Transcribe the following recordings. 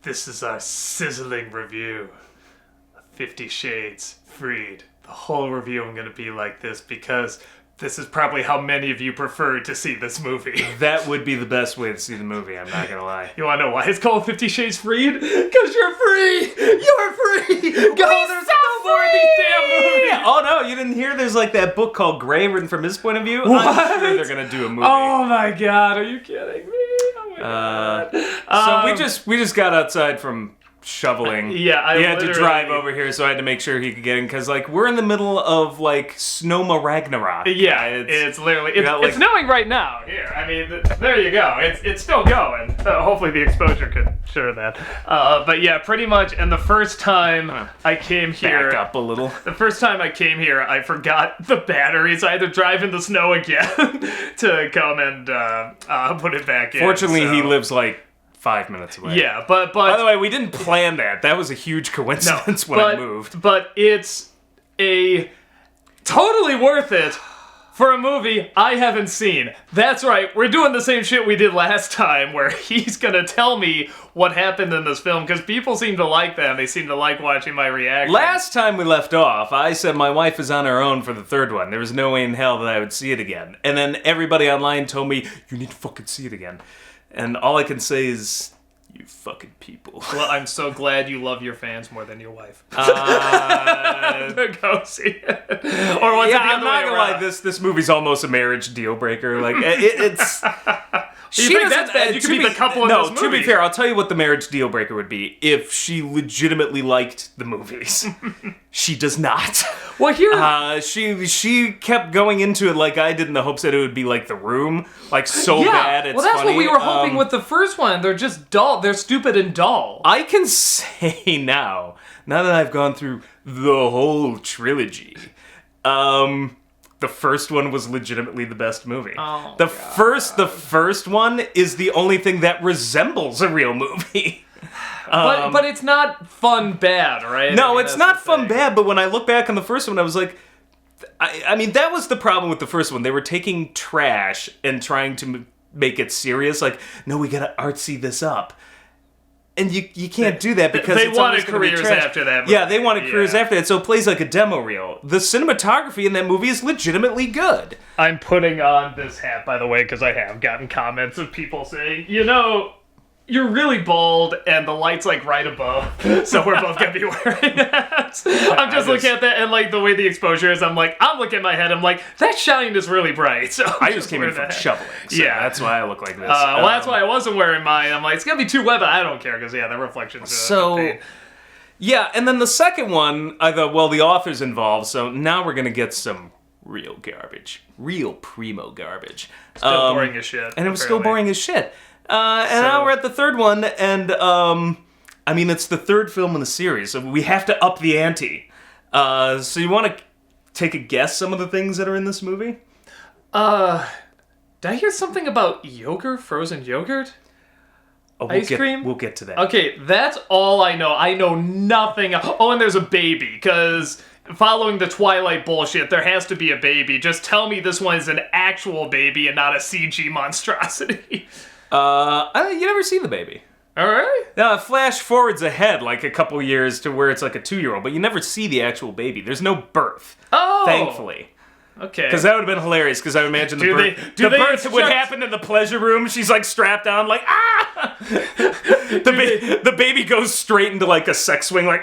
This is our sizzling review of 50 Shades Freed. The whole review I'm going to be like this because this is probably how many of you prefer to see this movie. That would be the best way to see the movie, I'm not gonna lie. You want to know why it's called 50 Shades Freed? Because you're free! You're free! Go, there's no more of these damn movies! Oh no, you didn't hear there's like that book called Grey written from his point of view? What? I'm sure they're gonna do a movie. Oh my god, are you kidding me? Oh my god. So we just got outside from shoveling. Yeah, He had to drive over here, so I had to make sure he could get in, because like we're in the middle of like Snowma Ragnarok. Yeah, it's literally it's snowing right now here. I mean, there you go. It's still going. Hopefully the exposure could show that. But yeah, pretty much. And the first time I came here, back up a little. The first time I came here, I forgot the batteries. I had to drive in the snow again to come and put it back in. Fortunately, so. he lives like 5 minutes away. Yeah, but by the way, we didn't plan that. That was a huge coincidence when I moved. But it's a totally worth it for a movie I haven't seen. That's right, we're doing the same shit we did last time, where he's gonna tell me what happened in this film, because people seem to like that, and they seem to like watching my reaction. Last time we left off, I said my wife is on her own for the third one. There was no way in hell that I would see it again. And then everybody online told me, you need to fucking see it again. And all I can say is, you fucking people. Well, I'm so glad you love your fans more than your wife. To go see it. Or was it the I'm other not way gonna around? lie, this movie's almost a marriage deal breaker. Like, it's... You think that's bad? You could be the couple in this movie. No, to be fair, I'll tell you what the marriage deal breaker would be. If she legitimately liked the movies. She does not. Well, here... she kept going into it like I did in the hopes that it would be like The Room. Like, so bad it's well, that's funny. what we were hoping with the first one. They're just dull. They're stupid and dull. I can say now that I've gone through the whole trilogy, the first one was legitimately the best movie. Oh, the first one is the only thing that resembles a real movie. But it's not fun bad, right? No, I mean, it's not fun bad, but when I look back on the first one, I was like, I mean, that was the problem with the first one. They were taking trash and trying to make it serious. Like, no, we gotta artsy this up. And you can't do that because they it's wanted always gonna be careers trash. after that movie. Yeah, they wanted careers after that, so it plays like a demo reel. The cinematography in that movie is legitimately good. I'm putting on this hat, by the way, because I have gotten comments of people saying, you know, you're really bald, and the light's like right above, so we're both gonna be wearing hats. I'm just looking at that, and like the way the exposure is, I'm looking at my head, I'm like, that shine is really bright. So I just came in from shoveling, so that's why I look like this. Well, that's why I wasn't wearing mine. I'm like, it's gonna be too wet, but I don't care, because the reflections. Yeah, and then the second one, I thought, well, the author's involved, so now we're gonna get some real garbage, real primo garbage. Still boring as shit. And it was still boring as shit. And now we're at the third one, and I mean, it's the third film in the series, so we have to up the ante. So you want to take a guess some of the things that are in this movie? Did I hear something about yogurt, frozen yogurt? Ice cream? We'll get to that. Okay, that's all I know. I know nothing. Oh, and there's a baby, because following the Twilight bullshit, there has to be a baby. Just tell me this one is an actual baby and not a CG monstrosity. You never see the baby. Alright. Now, it flash forwards ahead like a couple years to where it's like a 2-year-old, but you never see the actual baby. There's no birth. Oh! Thankfully. Okay. Because that would have been hilarious, because I would imagine the birth would happen in the pleasure room. She's like strapped on, like, ah! The baby goes straight into like a sex swing, like,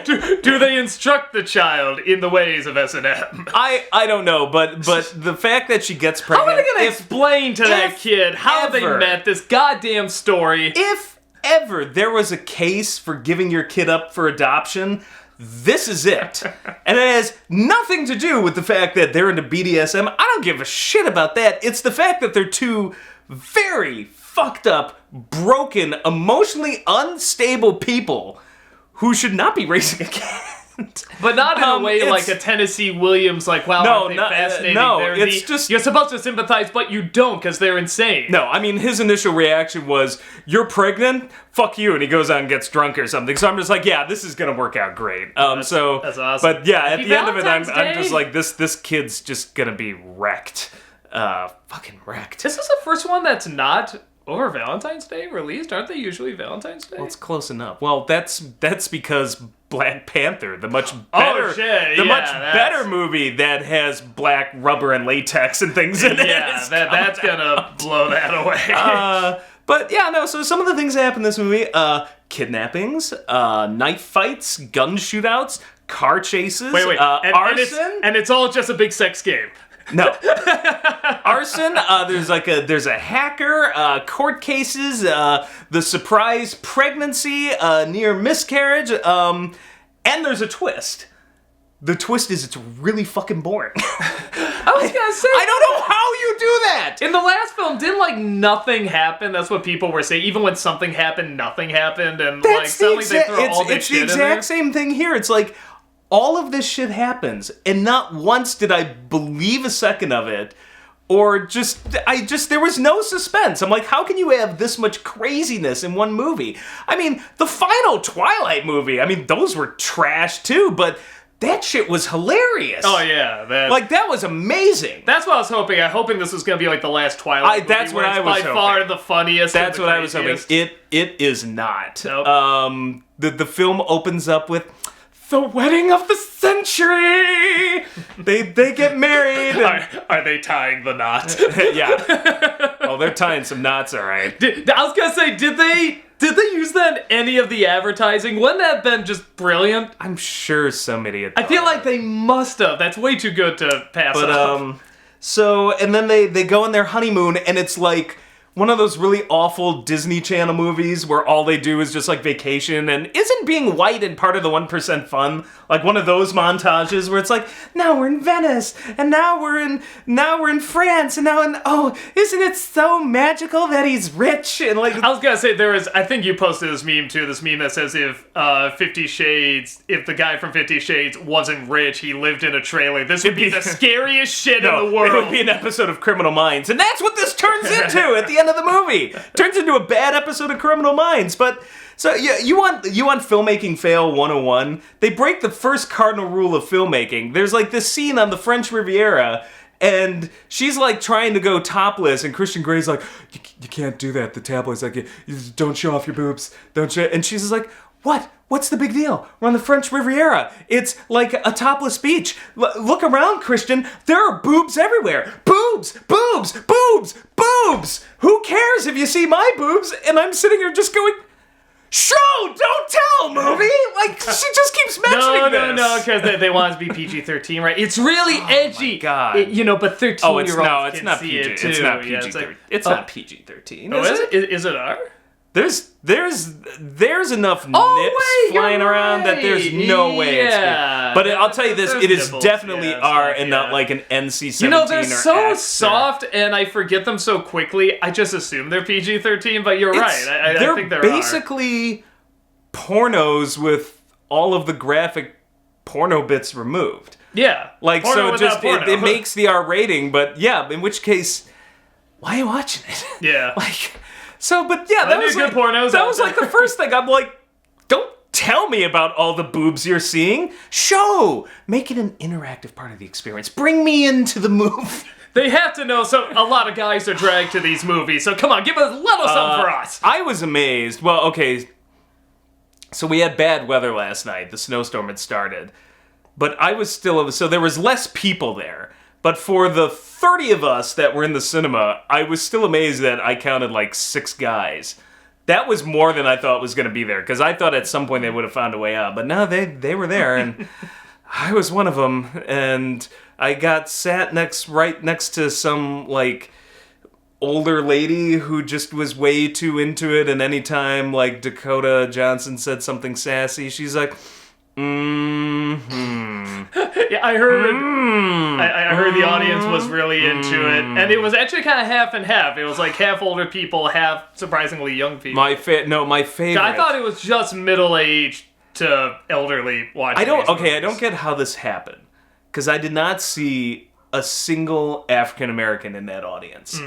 do they instruct the child in the ways of S&M? I don't know, but the fact that she gets pregnant... How are they going to explain to that kid how they met this goddamn story? If ever there was a case for giving your kid up for adoption, this is it. And it has nothing to do with the fact that they're into BDSM. I don't give a shit about that. It's the fact that they're two very fucked up, broken, emotionally unstable people who should not be raising a cat. But not in a way like a Tennessee Williams, like, wow, aren't they fascinating? It's just... You're supposed to sympathize, but you don't, because they're insane. No, I mean, his initial reaction was, you're pregnant? Fuck you, and he goes out and gets drunk or something. So I'm just like, yeah, this is gonna work out great. That's awesome. But yeah, at Happy the end of it, I'm Valentine's just like, this kid's just gonna be wrecked. Fucking wrecked. This is the first one that's not over Valentine's Day released? Aren't they usually Valentine's Day? Well, it's close enough. Well, that's because Black Panther, the much better, better movie that has black rubber and latex and things in it. Yeah, that's gonna blow that away. But yeah, no, so some of the things that happen in this movie, kidnappings, knife fights, gun shootouts, car chases, arson. And it's all just a big sex game. No. Arson, there's a hacker, court cases, the surprise pregnancy, near miscarriage, and there's a twist. The twist is it's really fucking boring. I was gonna say, I don't know how you do that! In the last film, didn't nothing happen? That's what people were saying. Even when something happened, nothing happened, and suddenly they throw all this shit in there. It's the exact same thing here. It's like, all of this shit happens, and not once did I believe a second of it, or there was no suspense. I'm like, how can you have this much craziness in one movie? I mean, the final Twilight movie, those were trash too, but that shit was hilarious. Oh yeah, that was amazing. That's what I was hoping. I'm hoping this was gonna be like the last Twilight movie. That's what I was hoping. By far the funniest. That's what I was hoping. It is not. Nope. The film opens up with the wedding of the century. They get married. Are they tying the knot? Yeah. Oh, they're tying some knots, all right. I was gonna say, did they use that in any of the advertising? Wouldn't that have been just brilliant? I'm sure some idiot. I feel like they must have. That's way too good to pass up. So, and then they go on their honeymoon, and it's like one of those really awful Disney Channel movies where all they do is just vacation, and isn't being white and part of the 1% fun? Like one of those montages where it's like, now we're in Venice, and now we're in France, and isn't it so magical that he's rich? And I was gonna say, I think you posted this meme too, this meme that says if the guy from 50 Shades wasn't rich, he lived in a trailer, this would be the scariest shit in the world. It would be an episode of Criminal Minds, and that's what this turns into at the end of the movie. Turns into a bad episode of Criminal Minds. But so yeah, you want filmmaking fail 101? They break the first cardinal rule of filmmaking. There's this scene on the French Riviera, and she's trying to go topless, and Christian Grey's like, you can't do that. The tabloid's like, you don't show off your boobs, don't show. And she's like, what? What's the big deal? We're on the French Riviera. It's like a topless beach. Look around, Christian. There are boobs everywhere. Boobs, boobs, boobs, boobs. Who cares if you see my boobs? And I'm sitting here just going, show, don't tell, movie. She just keeps mentioning this. No, because they want it to be PG-13, right? It's really edgy. My God. But 13-year-olds it's not see PG. it too. It's not PG-13. It's not PG-13. Oh, is it? Is it R? There's enough nips flying around that there's no way it's PG. But I'll tell you this, it is definitely R and not an NC-17 they're or so X soft, and I forget them so quickly. I just assume they're PG-13, but you're right. I think they're basically pornos with all of the graphic porno bits removed. Yeah. It makes the R rating, but yeah, in which case, why are you watching it? Yeah. But yeah, that was good pornos. That was the first thing. I'm like, don't tell me about all the boobs you're seeing. Show! Make it an interactive part of the experience. Bring me into the movie. They have to know, so a lot of guys are dragged to these movies, so come on, give us a little something for us. I was amazed. Well, okay, so we had bad weather last night. The snowstorm had started. But so there was less people there. But for the 30 of us that were in the cinema, I was still amazed that I counted 6 guys. That was more than I thought was going to be there, because I thought at some point they would have found a way out. But no, they were there, and I was one of them. And I got sat right next to some, older lady who just was way too into it, and anytime, Dakota Johnson said something sassy, she's like, Yeah, I heard the audience was really into it, and it was actually kind of half and half. It was half older people, half surprisingly young people. My favorite. I thought it was just middle-aged to elderly watching. I don't get how this happened, because I did not see a single African American in that audience.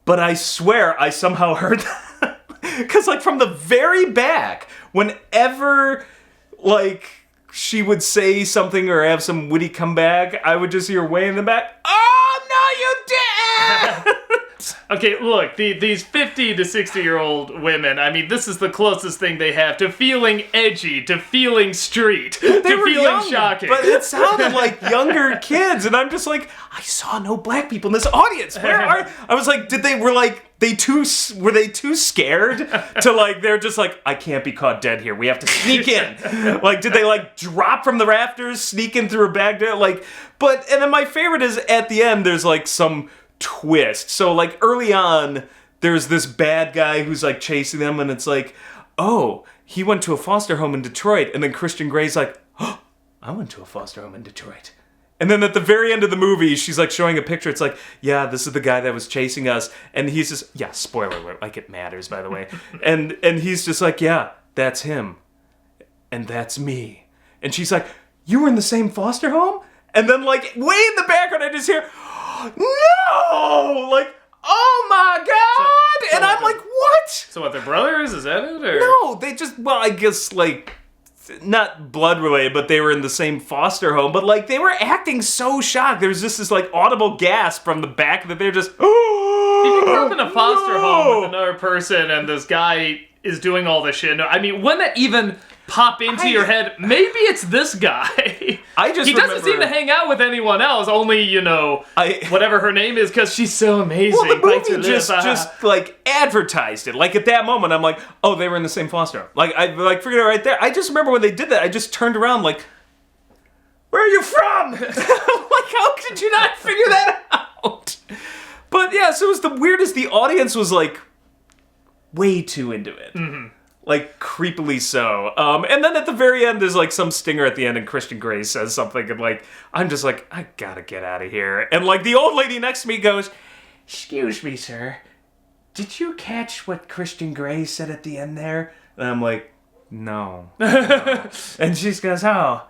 But I swear I somehow heard that, because from the very back, whenever she would say something or have some witty comeback, I would just hear way in the back, oh, no, you didn't! films. Okay, look, these 50 to 60-year-old women, I mean, this is the closest thing they have to feeling edgy, to feeling street, to feeling young, shocking. But it sounded like younger kids, and I'm just like, I saw no black people in this audience. Where are? I was like, were they too scared to like? They're just like, I can't be caught dead here. We have to sneak in. Like, did they like drop from the rafters, sneak in through a back door? Like, and then my favorite is at the end. There's like some twist. So like early on, there's this bad guy who's like chasing them, and it's like, oh, he went to a foster home in Detroit, and then Christian Grey's like, oh, I went to a foster home in Detroit. And then at the very end of the movie, she's like showing a picture. It's like, yeah, this is the guy that was chasing us. And he's just, yeah, spoiler alert, like it matters, by the way. and he's just like, yeah, that's him. And that's me. And she's like, you were in the same foster home? And then like way in the background, I just hear, no! Like, oh my God! So and I'm like, what? So what, they're brothers? Is that it? Or? No, they just, well, I guess like, not blood related, but they were in the same foster home. But like they were acting so shocked. There was just this like audible gasp from the back that they're just. If you grew up in a foster home with another person and this guy is doing all this shit, I mean, wouldn't that even pop into your head? Maybe it's this guy. He doesn't seem to hang out with anyone else. Only whatever her name is, because she's so amazing. Well, the movie just like advertised it. Like at that moment, I'm like, oh, they were in the same foster home. Like I like figured it out right there. I just remember when they did that. I just turned around like, where are you from? Like, how could you not figure that out? But yeah, so it was the weirdest. The audience was like way too into it. Mm-hmm. Like, creepily so. And then at the very end, there's, like, some stinger at the end, and Christian Grey says something, and, like, I'm just like, I gotta get out of here. And, like, the old lady next to me goes, excuse me, sir. Did you catch what Christian Grey said at the end there? And I'm like, no. And she goes, oh,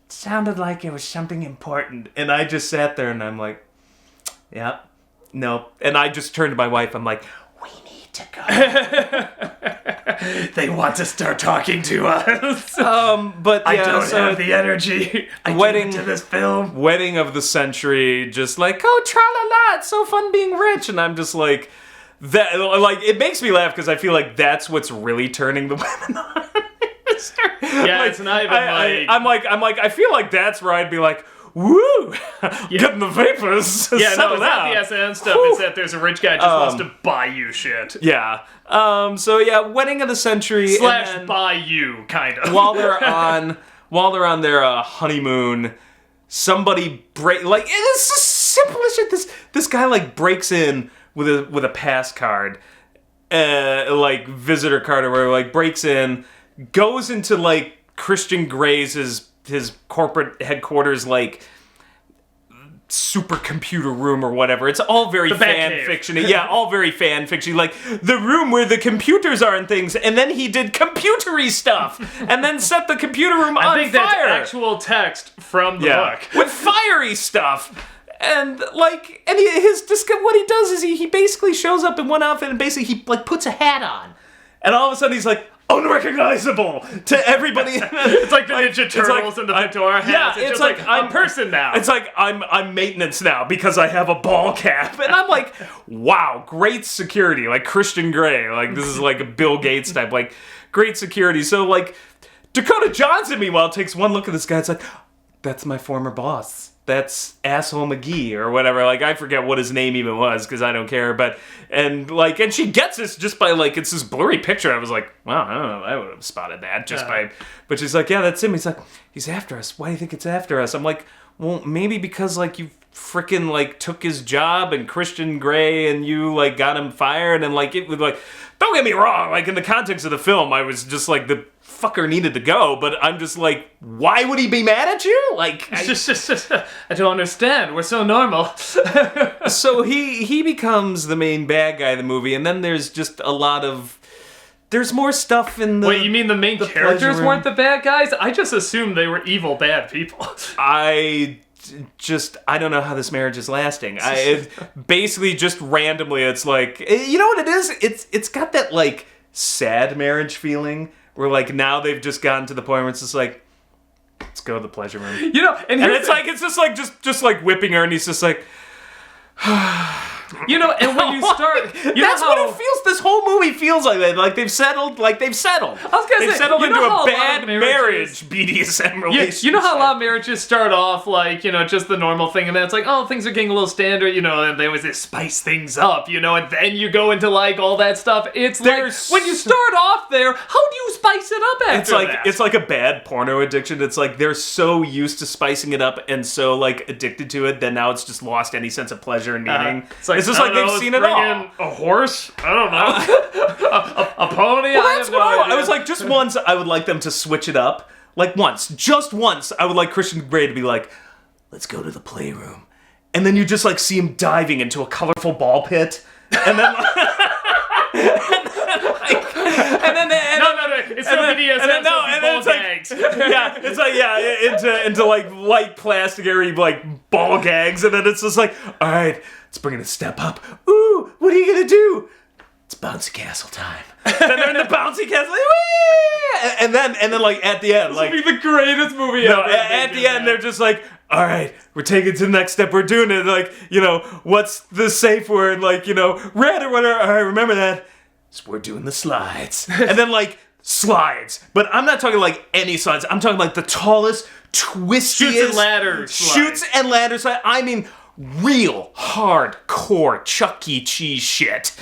it sounded like it was something important. And I just sat there, and I'm like, yeah, no. And I just turned to my wife, I'm like, we need to go. They want to start talking to us. But yeah, I don't have the energy. Wedding to this film. Wedding of the century, just like, oh, tra-la-la, it's so fun being rich. And I'm just like, that, like, it makes me laugh because I feel like that's what's really turning the women on. Yeah, like, it's not even I'm like, I feel like that's where I'd be like, woo! Getting the vapors. Yeah, no, it's not the SN stuff. Whew. It's that there's a rich guy just wants to buy you shit. Yeah. So yeah, wedding of the century / buy you, kind of. while they're on their honeymoon, somebody it's just simple as shit. This guy like breaks in with a pass card, like visitor card or whatever. Like breaks in, goes into like Christian Grey's his corporate headquarters, like supercomputer room or whatever. It's all very fan fiction. Yeah, all very fan fiction. Like the room where the computers are and things. And then he did computery stuff, and then set the computer room on fire. I think that's actual text from the book with fiery stuff. And like, and what he does is he basically shows up in one outfit and basically he like puts a hat on, and all of a sudden he's like, unrecognizable to everybody. It's like the Ninja Turtles and the fedora hats. Yeah, it's like I'm a person now. It's like I'm maintenance now because I have a ball cap. And I'm like, wow, great security. Like Christian Grey. Like this is like a Bill Gates type. Like great security. So like Dakota Johnson meanwhile takes one look at this guy. It's like, that's my former boss. That's Asshole McGee or whatever. Like, I forget what his name even was because I don't care. But, and she gets this just by, like, it's this blurry picture. I was like, wow, I don't know. I would have spotted that just by, but she's like, yeah, that's him. He's like, he's after us. Why do you think it's after us? I'm like, well, maybe because, like, you freaking, like, took his job and Christian Grey and you, like, got him fired. And, like, it was like, don't get me wrong. Like, in the context of the film, I was just like, the fucker needed to go, but I'm just like, why would he be mad at you? Like, I don't understand. We're so normal. So he becomes the main bad guy of the movie, and then there's just a lot of, there's more stuff in the. Wait, you mean the main characters weren't the bad guys? I just assumed they were evil bad people. I don't know how this marriage is lasting. Basically just randomly, it's like, you know what it is? It's got that like sad marriage feeling. Where, like, now they've just gotten to the point where it's just like, let's go to the pleasure room. You know, and it's like, it's just like, just like whipping her, and he's just like, You know, and when you start, that's what it feels. This whole movie feels like that. Like they've settled. I was gonna say, settled you into know a bad marriage BDSM relationship. You know how a lot of marriages start off like, you know, just the normal thing, and then it's like, oh, things are getting a little standard, you know, and they always spice things up, you know, and then you go into like all that stuff. It's like when you start off there, how do you spice it up after that? It's like a bad porno addiction. It's like they're so used to spicing it up and so like addicted to it that now it's just lost any sense of pleasure and meaning. It's just like they've seen it all. A horse? I don't know. a pony? Well, that's what I was like, just once I would like them to switch it up. Like just once, I would like Christian Grey to be like, let's go to the playroom. And then you just like see him diving into a colorful ball pit. And then it's no BDSM, gags. Yeah, it's like, into like light plastic area, like ball gags, and then it's just like, all right, let's bring it a step up. Ooh, what are you gonna do? It's bouncy castle time. Then they're in the bouncy castle, like, whee! and then like at the end, like this would be the greatest movie ever. At the end, they're just like, all right, we're taking it to the next step. We're doing it. Like, you know, what's the safe word? Like, you know, red or whatever. All right, remember that. So we're doing the slides. And then, like, slides. But I'm not talking, like, any slides. I'm talking, like, the tallest, twistiest. Shoots and ladders. Shoots and ladders. I mean, real, hardcore Chuck E. Cheese shit.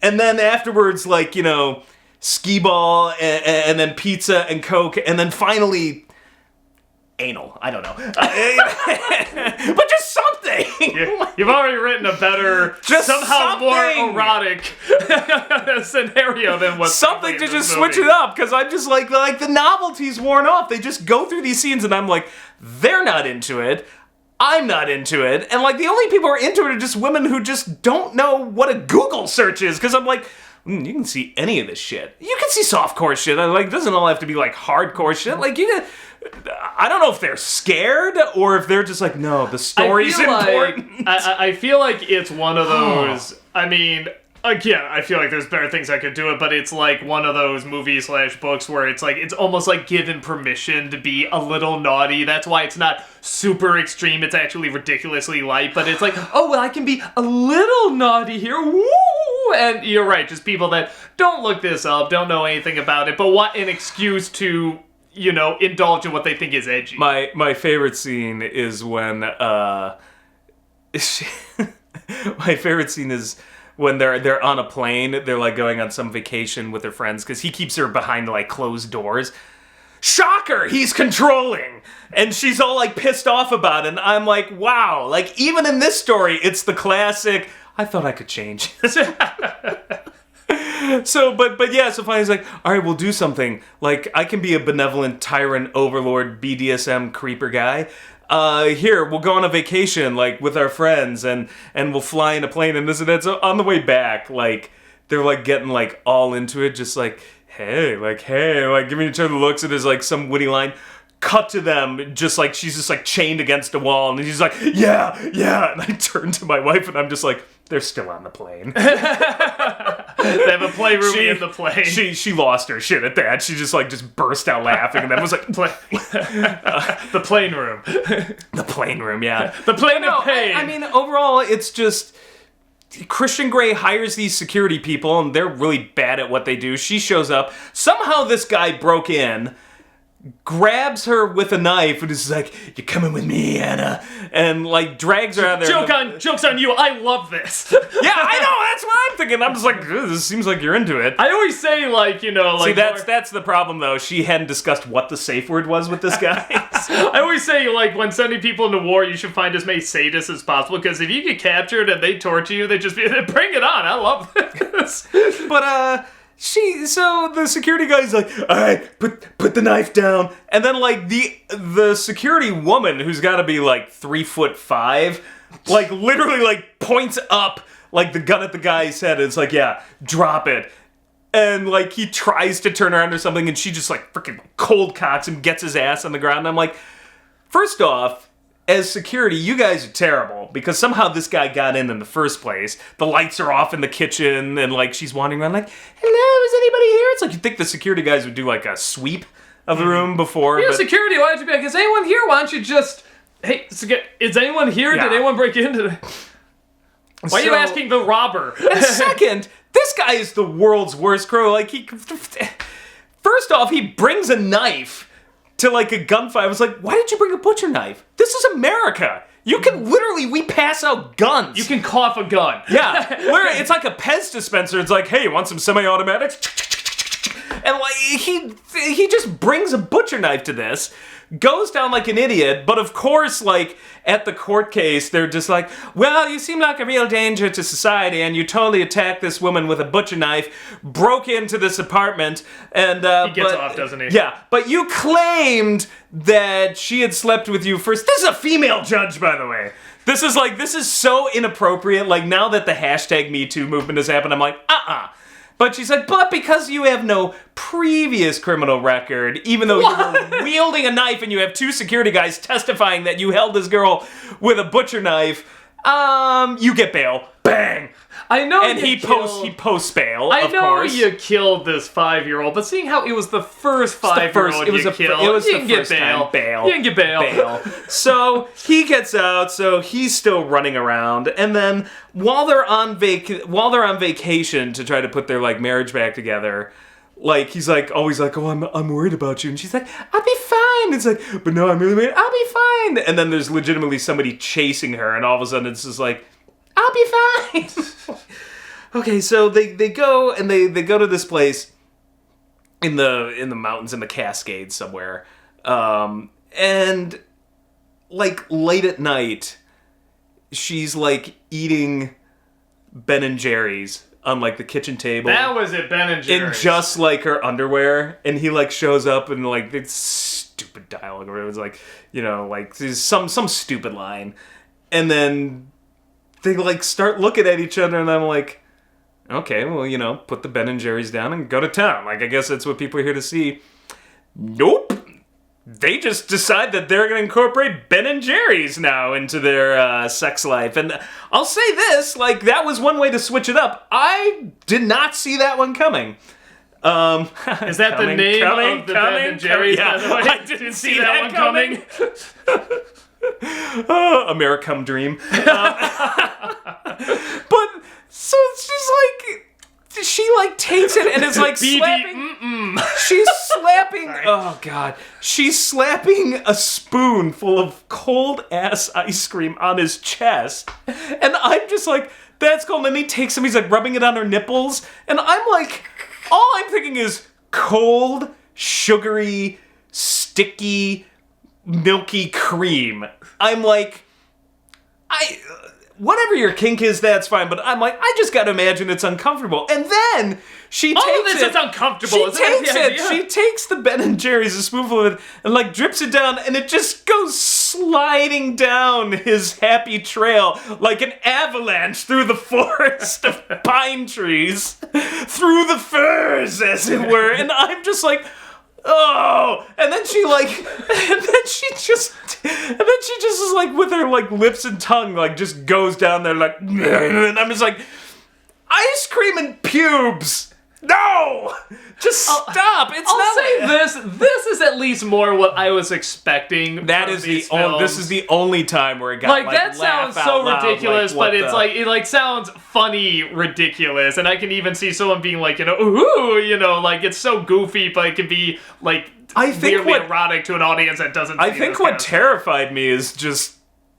And then afterwards, like, you know, skee ball and then pizza and Coke. And then finally... anal. I don't know. But just something! You've already written a better, just somehow something. More erotic scenario than what's something to just switch it up, because I'm just like the novelty's worn off. They just go through these scenes and I'm like, they're not into it. I'm not into it. And like the only people who are into it are just women who just don't know what a Google search is, because I'm like, you can see any of this shit. You can see softcore shit. Like, it doesn't all have to be like hardcore shit. Like, I don't know if they're scared or if they're just like, no, the story's important. I feel like it's one of those. I mean, again, I feel like there's better things that could do it, but it's like one of those movies/books where it's like it's almost like given permission to be a little naughty. That's why it's not super extreme. It's actually ridiculously light, but it's like, oh, well, I can be a little naughty here. Woo! And you're right, just people that don't look this up, don't know anything about it, but want an excuse to, you know, indulge in what they think is edgy. My favorite scene is when my favorite scene is when they're on a plane. They're like going on some vacation with their friends because he keeps her behind like closed doors. Shocker, he's controlling. And she's all like pissed off about it. And I'm like, wow, like even in this story, it's the classic, I thought I could change. So finally he's like, all right, we'll do something. Like, I can be a benevolent tyrant, overlord, BDSM creeper guy. Here, we'll go on a vacation, like, with our friends, and we'll fly in a plane and this and that. So on the way back, like, they're, like, getting, like, all into it, just like, hey, giving each other looks, and there's, like, some witty line. Cut to them, just like, she's just, like, chained against a wall, and he's like, yeah. And I turn to my wife, and I'm just like, they're still on the plane. They have a playroom in the plane. She lost her shit at that. She just burst out laughing, and then was like, the plane room. The plane room, yeah. The plane of pain. I mean, overall, it's just Christian Grey hires these security people, and they're really bad at what they do. She shows up. Somehow this guy broke in, grabs her with a knife and is like, you're coming with me, Anna, and like drags her out there. Joke's on you, I love this. Yeah, I know, that's what I'm thinking. I'm just like, this seems like you're into it. I always say, like, you know, like... See, that's the problem, though. She hadn't discussed what the safe word was with this guy. I always say, like, when sending people into war, you should find as many sadists as possible, because if you get captured and they torture you, they just be, bring it on, I love this. But, so the security guy's like, all right, put the knife down. And then, like, the security woman, who's got to be, like, 3'5", like, literally, like, points up, like, the gun at the guy's head. And it's like, yeah, drop it. And, like, he tries to turn around or something, and she just, like, freaking cold cocks him, gets his ass on the ground. And I'm like, first off, as security, you guys are terrible, because somehow this guy got in the first place. The lights are off in the kitchen, and, like, she's wandering around like, hello, is anybody here? It's like, you'd think the security guys would do, like, a sweep of the room before. You're security, why don't you be like, is anyone here? Why don't you just, hey, is anyone here? Yeah. Did anyone break into Why are you asking the robber? And second, this guy is the world's worst crow. Like, first off, he brings a knife to, like, a gunfight. I was like, why did you bring a butcher knife? This is America. You can literally, we pass out guns. You can cough a gun. Yeah. It's like a Pez dispenser. It's like, hey, you want some semi-automatics? And, like, he just brings a butcher knife to this, goes down like an idiot, but of course, like, at the court case, they're just like, well, you seem like a real danger to society, and you totally attacked this woman with a butcher knife, broke into this apartment, and, he gets off, doesn't he? Yeah, but you claimed that she had slept with you first. This is a female judge, by the way. This is so inappropriate. Like, now that the hashtag #MeToo movement has happened, I'm like, But she's like, but because you have no previous criminal record, even though you were wielding a knife and you have 2 security guys testifying that you held this girl with a butcher knife, you get bail. Bang! I know. And he posts bail. I of know course. you killed this 5-year-old, but seeing how it was the first 5-year-old you killed, it was you the didn't get first bail. time bail. You didn't get bail. So he gets out. So he's still running around, and then while they're on vacation to try to put their like marriage back together, like he's always like, oh, I'm worried about you, and she's like, I'll be fine. It's like, but no, I'm really worried. I'll be fine. And then there's legitimately somebody chasing her, and all of a sudden it's just like, I'll be fine. Okay, so they go and they go to this place in the mountains in the Cascades somewhere, and like late at night, she's like eating Ben and Jerry's on like the kitchen table. That was it, Ben and Jerry's. In just like her underwear, and he like shows up and like it's stupid dialogue or it was like, you know, like some stupid line, and then they like start looking at each other, and I'm like, okay, well, you know, put the Ben and Jerry's down and go to town. Like, I guess that's what people are here to see. Nope. They just decide that they're going to incorporate Ben and Jerry's now into their sex life. And I'll say this, like, that was one way to switch it up. I did not see that one coming. Is that the name of the Ben and Jerry's? Yeah, I didn't see that one coming. Americum dream. But so she's like, she like takes it and is like slapping. She's slapping. Oh god, she's slapping a spoon full of cold ass ice cream on his chest, and I'm just like, that's cool. And then he takes him. He's like rubbing it on her nipples, and I'm like, all I'm thinking is cold, sugary, sticky, milky cream. I'm like, whatever your kink is, that's fine, but I'm like, I just gotta imagine it's uncomfortable. And then she takes all of this is uncomfortable. She takes the Ben & Jerry's, a spoonful of it, and like drips it down, and it just goes sliding down his happy trail like an avalanche through the forest of pine trees, through the firs, as it were. And I'm just like, oh, and then she just is like with her like lips and tongue like just goes down there like, and I'm just like, ice cream and pubes. No, just stop. I'll say this is at least more what I was expecting. That is this is the only time where it got like that sounds so ridiculous, like, but it sounds funny ridiculous, and I can even see someone being like, you know, ooh, you know, like it's so goofy, but it can be like weirdly erotic to an audience that doesn't. I think what terrified me is just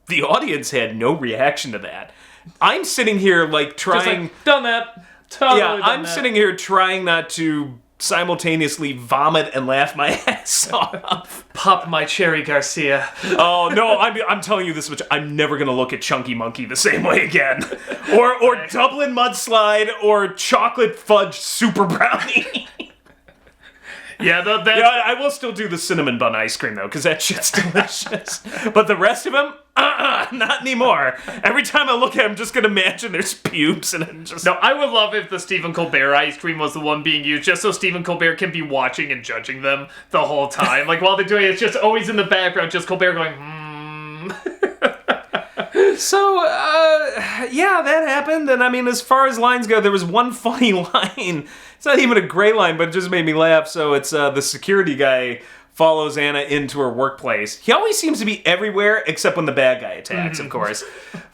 the audience had no reaction to that. I'm sitting here like trying. Just like, done that. Totally I'm sitting here trying not to simultaneously vomit and laugh my ass off. Pop my cherry Garcia. Oh no, I'm telling you this much. I'm never gonna look at Chunky Monkey the same way again. Or Dublin Mudslide or Chocolate Fudge Super Brownie. Yeah, I will still do the cinnamon bun ice cream though, because that shit's delicious. But the rest of them, not anymore. Every time I look at them, I'm just gonna imagine there's pubes and I'm just. No, I would love if the Stephen Colbert ice cream was the one being used, just so Stephen Colbert can be watching and judging them the whole time. Like while they're doing it, it's just always in the background, just Colbert going, So, yeah, that happened, and I mean, as far as lines go, there was one funny line. It's not even a great line, but it just made me laugh. So it's the security guy follows Anna into her workplace. He always seems to be everywhere except when the bad guy attacks, of course.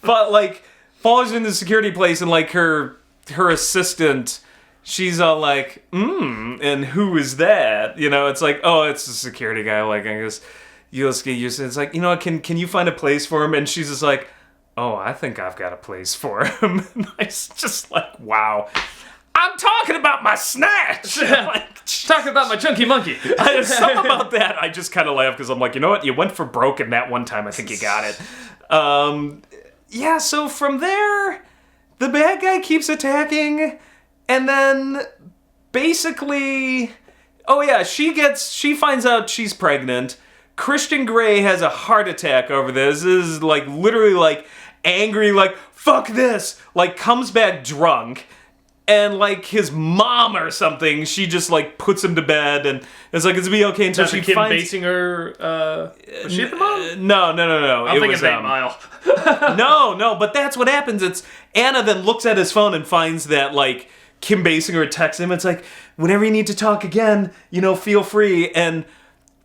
But, like, follows her in the security place, and like her assistant, she's all like, and who is that? You know, it's like, oh, it's the security guy. Like, I guess you'll just get used to it. It's like, you know, can you find a place for him? And she's just like, oh, I think I've got a place for him. And I was just like, wow. I'm talking about my snatch. Like, talking about my chunky monkey. Something about that, I just kind of laugh because I'm like, you know what? You went for broke in that one time. I think you got it. Yeah, so from there, the bad guy keeps attacking, and then basically, oh yeah, she finds out she's pregnant. Christian Grey has a heart attack over this. This is like literally like angry, like, fuck this, like comes back drunk. And, like, his mom or something, she just, like, puts him to bed, and it's like, it's gonna be okay until she Kim finds... Basinger, was she the mom? No. I'm thinking 8 Mile. No, but that's what happens. It's, Anna then looks at his phone and finds that, like, Kim Basinger texts him. It's like, whenever you need to talk again, you know, feel free. And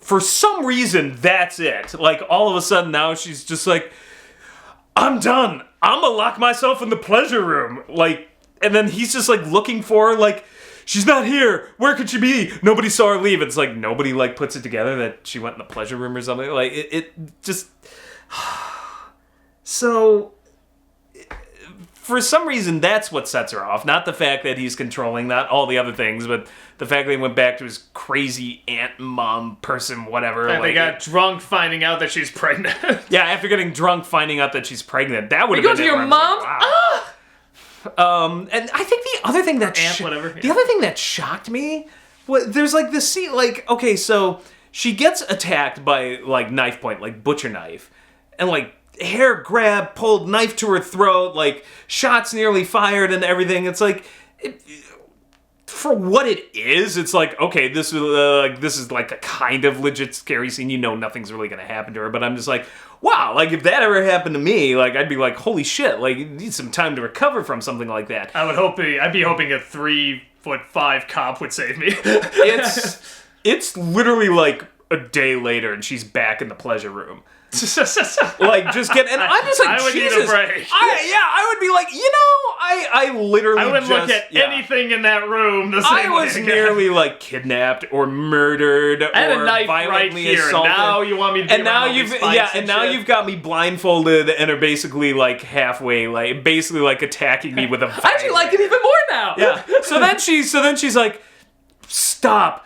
for some reason, that's it. Like, all of a sudden now she's just like, I'm done. I'm gonna lock myself in the pleasure room. Like, and then he's just, like, looking for her, like, she's not here. Where could she be? Nobody saw her leave. It's like, nobody, like, puts it together that she went in the pleasure room or something. Like, it just... So, for some reason, that's what sets her off. Not the fact that he's controlling, not all the other things, but the fact that he went back to his crazy aunt, mom, person, whatever. And they got drunk finding out that she's pregnant. Yeah, after getting drunk finding out that she's pregnant. That would have been... You go to your mom? Like, wow. And I think the other thing that the other thing that shocked me was there's like this scene, like, okay, so she gets attacked by like knife point, like butcher knife, and like hair grab, pulled knife to her throat, like shots nearly fired and everything. It's like for what it is, it's like, okay, this is like a kind of legit scary scene. You know, nothing's really gonna happen to her, but I'm just like, wow, like if that ever happened to me, like I'd be like, holy shit, like you need some time to recover from something like that. I'd be hoping a 3'5" cop would save me. It's literally like a day later, and she's back in the pleasure room. Like, just get, and I'm just like, I would Jesus. need a break. I would be like, you know, I literally I wouldn't look at anything in that room the same way. I was nearly like kidnapped or murdered or I had a knife violently right here. assaulted. Now you want me to be and now you've got me blindfolded and are basically like halfway, like basically like attacking me with a violin. I actually like it even more now. Yeah. So then she's like, stop,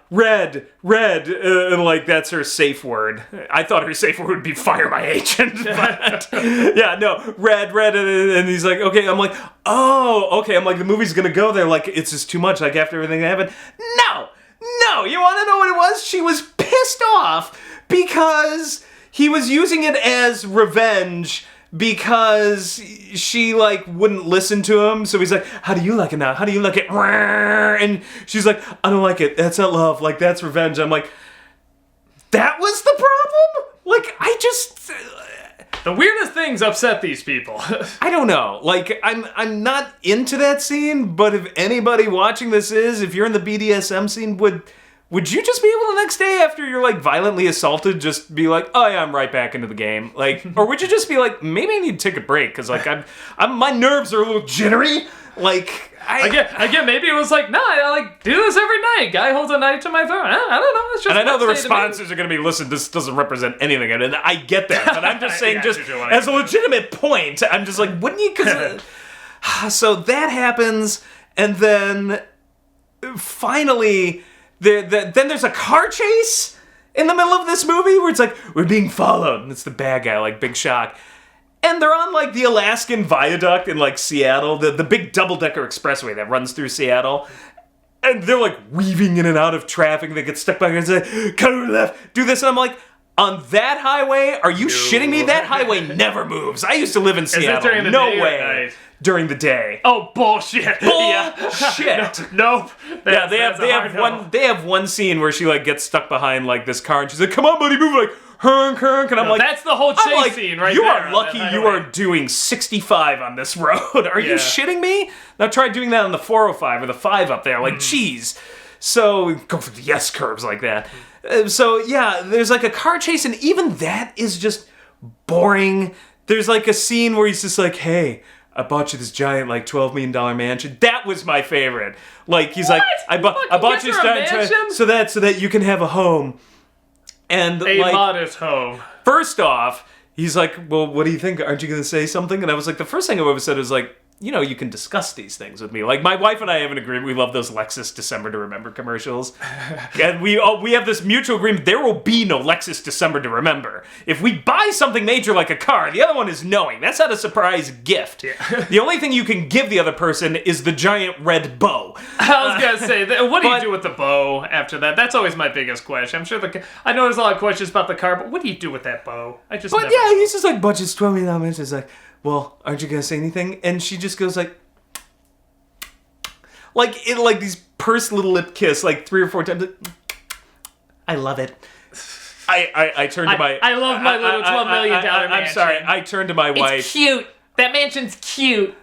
red, and like that's her safe word. I thought her safe word would be fire my agent, but yeah, no, red, and he's like, okay, I'm like, oh, okay, I'm like, the movie's gonna go there, like, it's just too much, like, after everything that happened. No, you wanna know what it was? She was pissed off because he was using it as revenge because she, like, wouldn't listen to him. So he's like, how do you like it now? How do you like it? And she's like, I don't like it. That's not love. Like, that's revenge. I'm like, that was the problem? Like, I just... The weirdest things upset these people. I don't know. Like, I'm not into that scene, but if anybody watching this is, if you're in the BDSM scene, would you just be able the next day after you're, like, violently assaulted, just be like, oh, yeah, I'm right back into the game? Like, or would you just be like, maybe I need to take a break, because, like, my nerves are a little jittery? Like, Again, maybe it was like, no, I like do this every night. Guy holds a knife to my throat. I don't know. It's just. And I know the responses are going to be, listen, this doesn't represent anything, and I get that. But I'm just saying, just as a legitimate point, I'm just like, wouldn't you? Cause so that happens, and then finally, then there's a car chase in the middle of this movie where it's like we're being followed, and it's the bad guy, like big shock. And they're on, like, the Alaskan Viaduct in, like, Seattle, the big double-decker expressway that runs through Seattle. And they're, like, weaving in and out of traffic. They get stuck back and say, cut to the left, do this. And I'm like, on that highway? Are you shitting me? That highway never moves. I used to live in Seattle. Is that during the no day way. Or night? During the day. Oh, bullshit. Bullshit. Nope. Yeah, they have one scene where she, like, gets stuck behind, like, this car. And she's like, come on, buddy, move, like... Hunk, and I'm like, that's the whole chase scene right you there. You are lucky you are doing 65 on this road. Are you shitting me? Now try doing that on the 405 or the 5 up there. Like, geez. So, go for the S curves like that. So, yeah, there's like a car chase, and even that is just boring there's like a scene where he's just like, hey, I bought you this giant like $12 million mansion. That was my favorite. Like he's like, I bought you this giant so that you can have a home. And a like, modest home. First off, he's like, well, what do you think? Aren't you going to say something? And I was like, the first thing I ever said was like, you know, you can discuss these things with me. Like, my wife and I have an agreement. We love those Lexus December to Remember commercials. And we have this mutual agreement. There will be no Lexus December to Remember. If we buy something major like a car, the other one is knowing. That's not a surprise gift. Yeah. The only thing you can give the other person is the giant red bow. I was going to say, what do you do with the bow after that? That's always my biggest question. I'm sure I know there's a lot of questions about the car, but what do you do with that bow? He's just like, budget's $12 million. It's like, well, aren't you gonna say anything? And she just goes like these pursed little lip kiss, like 3 or 4 times. I love it. I turned to my. I love my little $12 million mansion. I'm sorry. I turned to my wife. It's cute. That mansion's cute.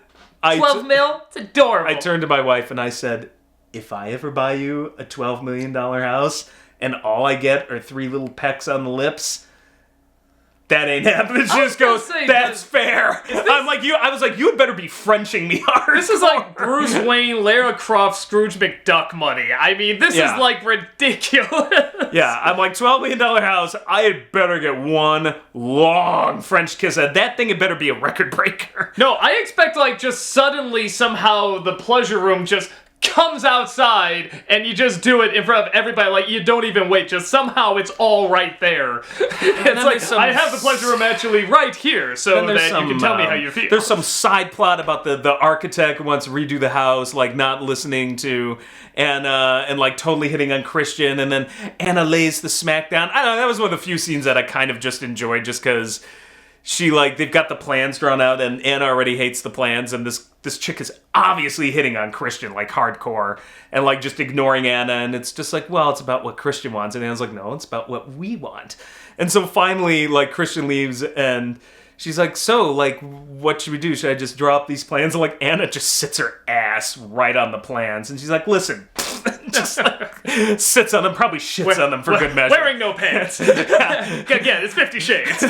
12 mil. It's adorable. I turned to my wife and I said, if I ever buy you a $12 million house and all I get are 3 little pecks on the lips. That ain't happening. She just goes, that's fair. I was like, you had better be Frenching me hard. This is like Bruce Wayne, Lara Croft, Scrooge McDuck money. I mean, this is like ridiculous. Yeah, I'm like, $12 million house, I had better get one long French kiss. That thing had better be a record breaker. No, I expect like just suddenly somehow the pleasure room just comes outside and you just do it in front of everybody, like you don't even wait, just somehow it's all right there. It's like, I have the pleasure room actually right here, so that you can tell me how you feel. There's some side plot about the architect who wants to redo the house, like not listening to and like totally hitting on Christian, and then Anna lays the smackdown. I don't know, that was one of the few scenes that I kind of just enjoyed, just because she, like, they've got the plans drawn out and Anna already hates the plans, and this chick is obviously hitting on Christian, like, hardcore, and, like, just ignoring Anna, and it's just like, well, it's about what Christian wants, and Anna's like, no, it's about what we want. And so finally, like, Christian leaves, and she's like, so, like, what should we do? Should I just draw up these plans? And, like, Anna just sits her ass right on the plans, and she's like, listen, just, like, sits on them, probably shits on them for good measure. Wearing no pants. Again, it's 50 Shades.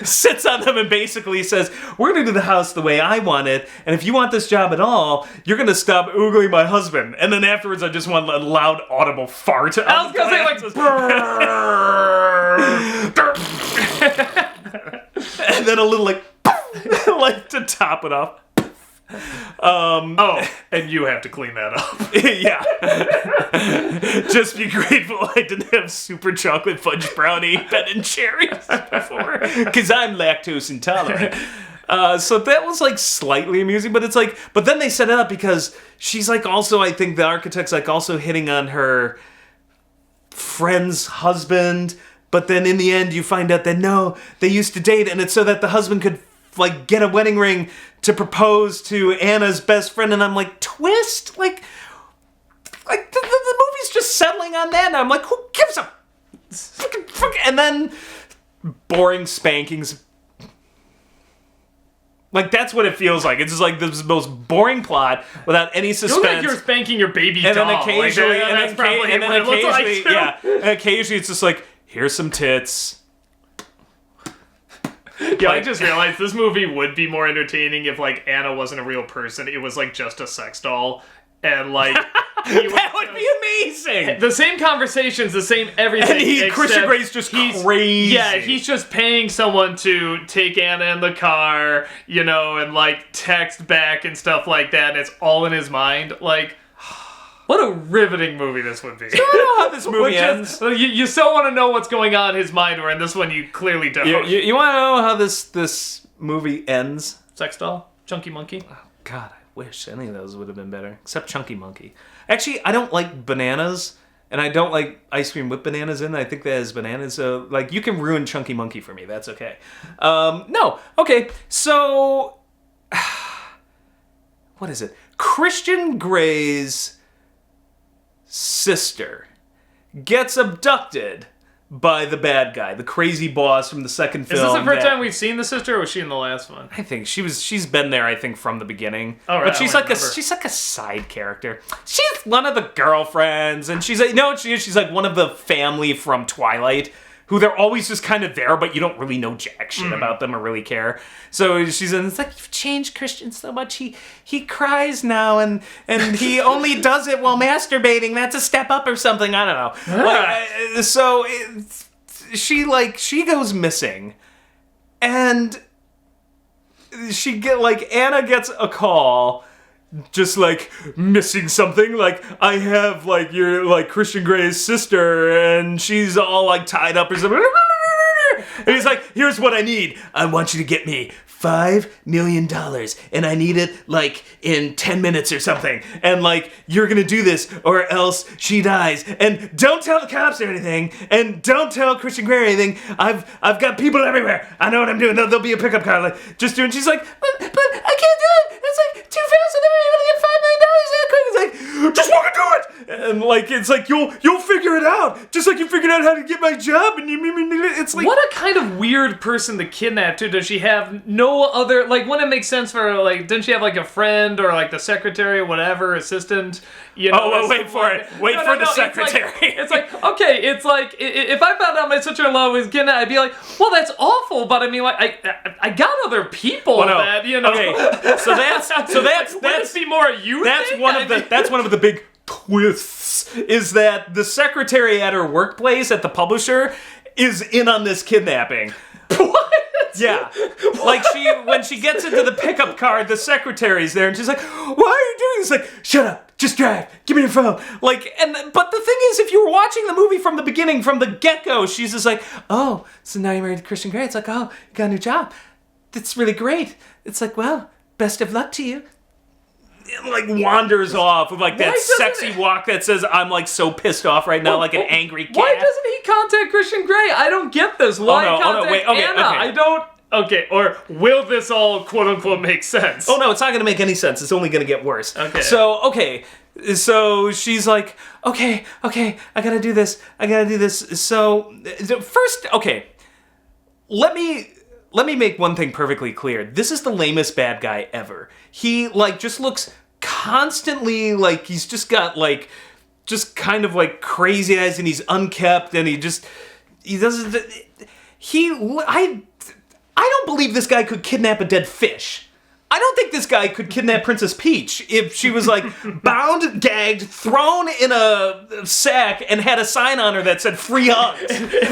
Sits on them and basically says, we're going to do the house the way I want it, and if you want this job at all, you're going to stop oogling my husband. And then afterwards, I just want a loud, audible fart. I was going to say, like, and then a little, like, like to top it off. And you have to clean that up. Yeah. Just be grateful I didn't have super chocolate fudge brownie Ben & Cherries before, because I'm lactose intolerant. So that was like slightly amusing, but it's like, but then they set it up because she's like also, I think the architect's like also hitting on her friend's husband, but then in the end you find out that no, they used to date, and it's so that the husband could like get a wedding ring to propose to Anna's best friend, and I'm like, twist? Like the movie's just settling on that, and I'm like, who gives a fuck? And then boring spankings. Like, that's what it feels like. It's just like the most boring plot without any suspense. You look like you're spanking your baby doll. And then occasionally, like, and occasionally it's just like, here's some tits. Yeah, I just realized this movie would be more entertaining if, like, Anna wasn't a real person. It was, like, just a sex doll. And, like... that would be amazing! The same conversations, the same everything. And Christian Grey's just crazy. Yeah, he's just paying someone to take Anna in the car, you know, and, like, text back and stuff like that. And it's all in his mind. Like... What a riveting movie this would be. So I don't know how this movie ends. You so want to know what's going on in his mind, where in this one you clearly don't. You want to know how this movie ends? Sex doll? Chunky Monkey? Oh, God, I wish any of those would have been better. Except Chunky Monkey. Actually, I don't like bananas, and I don't like ice cream with bananas in it. I think that has bananas, so, like, you can ruin Chunky Monkey for me. That's okay. No. Okay, so... what is it? Christian Grey's sister gets abducted by the bad guy, the crazy boss from the second film. Is this the first time we've seen the sister, or was she in the last one? I think she's been there, I think, from the beginning. Oh, right, but she's like a side character. She's one of the girlfriends, and she's like, no, she's like one of the family from Twilight who they're always just kind of there, but you don't really know jack shit about them or really care. So she's in, it's like, you've changed Christian so much. He cries now, and he only does it while masturbating. That's a step up or something. I don't know. She goes missing, and Anna gets a call, just like, missing something, like, I have, like, your, like, Christian Grey's sister, and she's all, like, tied up or something. And he's like, here's what I need. I want you to get me $5 million, and I need it, like, in 10 minutes or something. And, like, you're gonna do this, or else she dies. And don't tell the cops or anything, and don't tell Christian Grey or anything. I've got people everywhere. I know what I'm doing. There'll be a pickup car, like, just doing. She's like, but I can't do it. It's like too fast. I'm never able to get $5 million that quick. It's like, just fucking do it. And like, it's like you'll figure it out, just like you figured out how to get my job. And it's like, what a kind of weird person to kidnap too. Does she have no other, like, wouldn't it make sense for her, like, didn't she have like a friend or like the secretary or whatever, assistant? You know, wait for it. Wait for the secretary. It's like, okay, it's like, if I found out my sister-in-law was kidnapped, I'd be like, well, that's awful, but I mean, like, I got other people that, you know. Okay, so that's be more you. That's one of the big twists, is that the secretary at her workplace at the publisher is in on this kidnapping. What? Yeah. Like, when she gets into the pickup car, the secretary's there, and she's like, why are you doing this? Like, shut up, just drive, give me your phone. Like, but the thing is, if you were watching the movie from the beginning, from the get-go, she's just like, oh, so now you're married to Christian Grey. It's like, oh, you got a new job. That's really great. It's like, well, best of luck to you. It, like, wanders off with, like, that sexy walk that says, I'm, like, so pissed off right now, like an angry cat. Why doesn't he contact Christian Grey? I don't get this. Why contact Anna? I don't... Okay, or will this all, quote-unquote, make sense? Oh, no, it's not going to make any sense. It's only going to get worse. Okay. So she's like, okay, I gotta do this. So, first, okay, let me make one thing perfectly clear. This is the lamest bad guy ever. He, like, just looks constantly like he's just got, like, just kind of, like, crazy eyes, and he's unkempt, and I don't believe this guy could kidnap a dead fish. I don't think this guy could kidnap Princess Peach if she was, like, bound, gagged, thrown in a sack, and had a sign on her that said free hugs.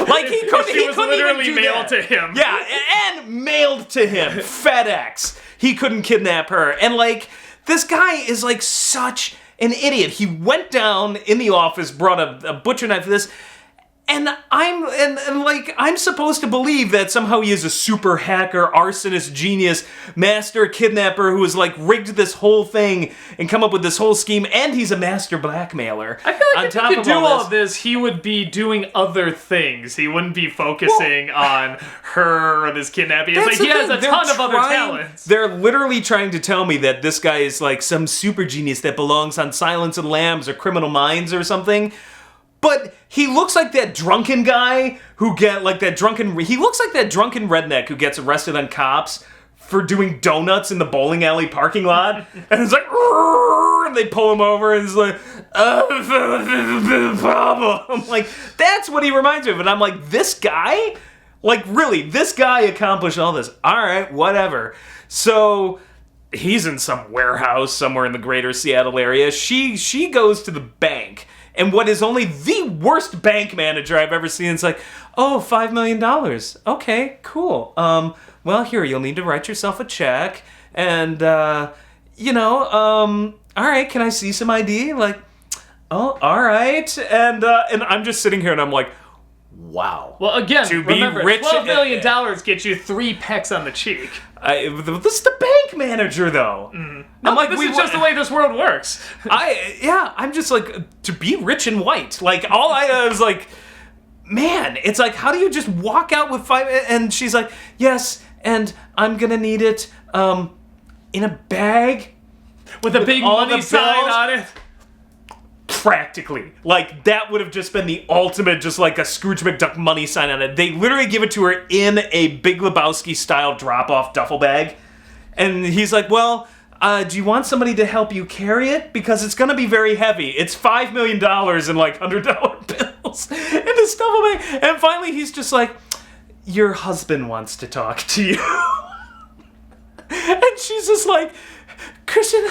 Like, he was literally mailed to him. Yeah, and mailed to him. FedEx. He couldn't kidnap her. And, like, this guy is, like, such an idiot. He went down in the office, brought a butcher knife for this, and I'm supposed to believe that somehow he is a super hacker, arsonist, genius, master kidnapper who has, like, rigged this whole thing and come up with this whole scheme, and he's a master blackmailer. I feel like if he could do all of this, he would be doing other things. He wouldn't be focusing on her or this kidnapping. It's like he has a ton of other talents. They're literally trying to tell me that this guy is, like, some super genius that belongs on Silence and Lambs or Criminal Minds or something. But he looks like that drunken guy who he looks like that drunken redneck who gets arrested on cops for doing donuts in the bowling alley parking lot. And it's like, and they pull him over, and it's like, problem. I'm like, that's what he reminds me of. And I'm like, this guy? Like, really, this guy accomplished all this. All right, whatever. So he's in some warehouse somewhere in the greater Seattle area. She goes to the bank. And what is only the worst bank manager I've ever seen is like, oh, $5 million. Okay, cool. Well, here, you'll need to write yourself a check. And, all right, can I see some ID? Like, oh, all right. And I'm just sitting here and I'm like, wow. Well, again, remember, $12 million gets you 3 pecks on the cheek. This is the bank manager, though. Mm. No, I'm like, this is just the way this world works. I'm just like, to be rich and white. Like, all I was like, man, it's like, how do you just walk out with 5? And she's like, yes, and I'm gonna need it in a bag with a big money sign on it. Practically. Like, that would have just been the ultimate, just like a Scrooge McDuck money sign on it. They literally give it to her in a Big Lebowski-style drop-off duffel bag. And he's like, well, do you want somebody to help you carry it? Because it's going to be very heavy. It's $5 million in, like, $100 bills. And this duffel duffel bag. And finally he's just like, your husband wants to talk to you. And she's just like, Christian,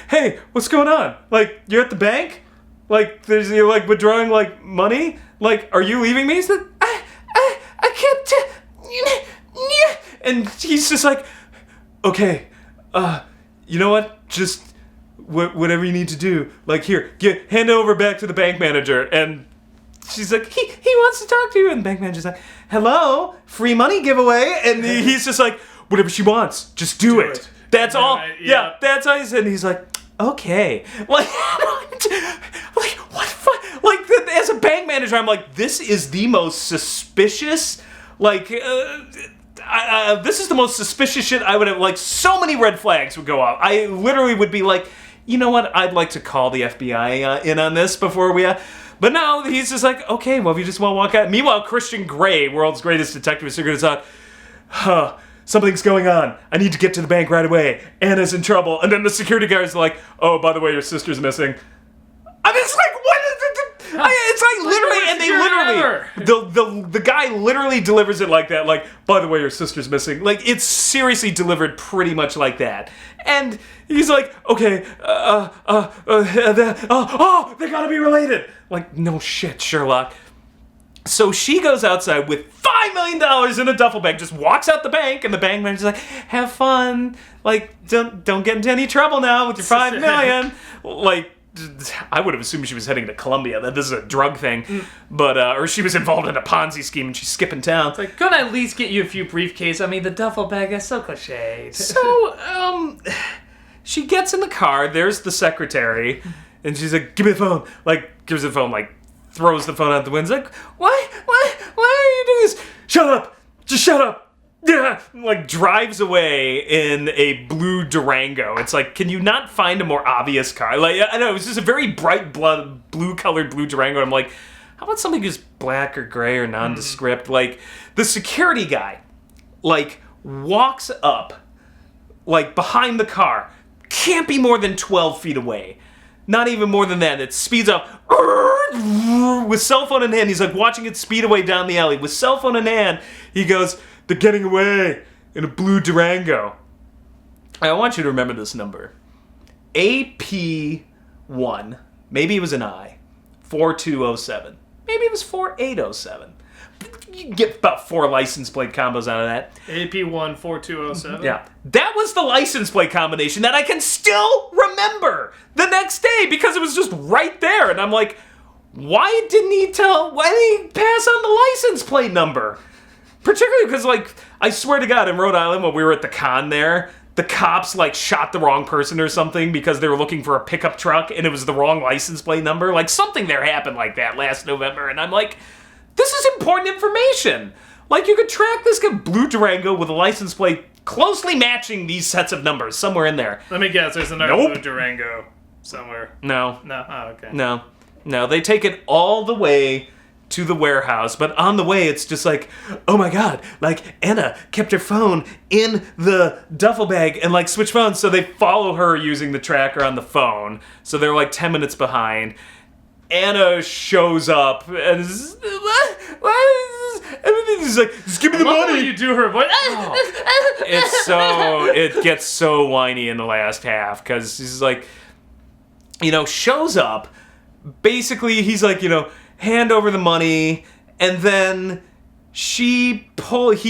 hey, what's going on? Like, you're at the bank? Like, you're like withdrawing like money? Like, are you leaving me? He said, I can't. And he's just like, okay, you know what? Just whatever you need to do. Like, here, hand it over back to the bank manager. And she's like, he wants to talk to you. And the bank manager's like, hello, free money giveaway. And he's just like, whatever she wants, just do it. That's all. Right, yeah, that's all he said. And he's like, okay. Like, what? Like, as a bank manager, I'm like, this is the most suspicious, like, this is the most suspicious shit I would have, like, so many red flags would go off. I literally would be like, you know what, I'd like to call the FBI in on this before we, but now he's just like, okay, well, if you just want to walk out. Meanwhile, Christian Grey, world's greatest detective, is figuring this out, something's going on. I need to get to the bank right away. Anna's in trouble. And then the security guard's like, oh, by the way, your sister's missing. I'm just like, what is it? It's like literally, and they literally, the guy literally delivers it like that, like, by the way, your sister's missing. Like, it's seriously delivered pretty much like that. And he's like, okay, they gotta be related. Like, no shit, Sherlock. So she goes outside with $5 million in a duffel bag, just walks out the bank, and the bank manager's like, have fun. Like, don't get into any trouble now with your $5 million. Like, I would have assumed she was heading to Colombia, that this is a drug thing, but, or she was involved in a Ponzi scheme and she's skipping town. It's like, couldn't I at least get you a few briefcases? I mean, the duffel bag is so cliched. So, she gets in the car, there's the secretary, and she's like, give me the phone. Like, gives the phone, like, throws the phone out the window. Like, why are you doing this? Shut up! Just shut up! Yeah, like drives away in a blue Durango. It's like, can you not find a more obvious car? Like, I know, it was just a very bright blue-colored blue Durango. I'm like, how about something just black or gray or nondescript? Like, the security guy, like, walks up, like, behind the car. Can't be more than 12 feet away. Not even more than that. It speeds up with cell phone in hand. He's like watching it speed away down the alley. With cell phone in hand, he goes, they're getting away in a blue Durango. I want you to remember this number. AP1, maybe it was an I, 4207. Maybe it was 4807. You can get about 4 license plate combos out of that. AP1 4207. Yeah. That was the license plate combination that I can still remember the next day because it was just right there. And I'm like, why didn't he pass on the license plate number? Particularly because, like, I swear to God, in Rhode Island when we were at the con there, the cops, like, shot the wrong person or something because they were looking for a pickup truck and it was the wrong license plate number. Like, something there happened like that last November. And I'm like, this is important information. Like, you could track this blue Durango with a license plate closely matching these sets of numbers somewhere in there. Let me guess, there's another blue Durango somewhere. No. No? Oh, okay. No, they take it all the way to the warehouse, but on the way it's just like, oh my God, like Anna kept her phone in the duffel bag and like switched phones, so they follow her using the tracker on the phone, so they're like 10 minutes behind. Anna shows up and is like, just give me the money. When you do her voice. It gets so whiny in the last half because she's like, shows up. Basically, he's like, hand over the money, and then he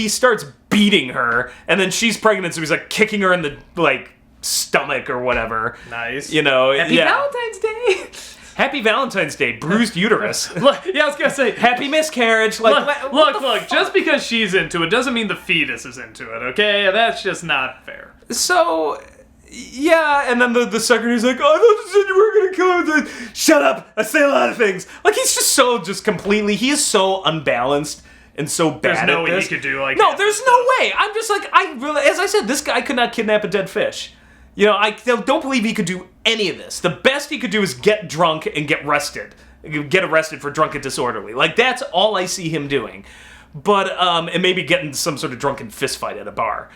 starts beating her, and then she's pregnant, so he's like kicking her in the like stomach or whatever. Nice. Happy Valentine's Day. Happy Valentine's Day, bruised uterus. Look, yeah, I was gonna say happy miscarriage. Like, look. Just because she's into it doesn't mean the fetus is into it. Okay, that's just not fair. So. Yeah, and then the secretary's like, I thought you said you were gonna kill him. Shut up! I say a lot of things. Like, he's just completely, he is so unbalanced and so bad there's no at way this. he could do like no, there's no way. I'm just like, as I said, this guy could not kidnap a dead fish. I don't believe he could do any of this. The best he could do is get drunk and get arrested for drunken disorderly. Like, that's all I see him doing. But, and maybe getting some sort of drunken fist fight at a bar.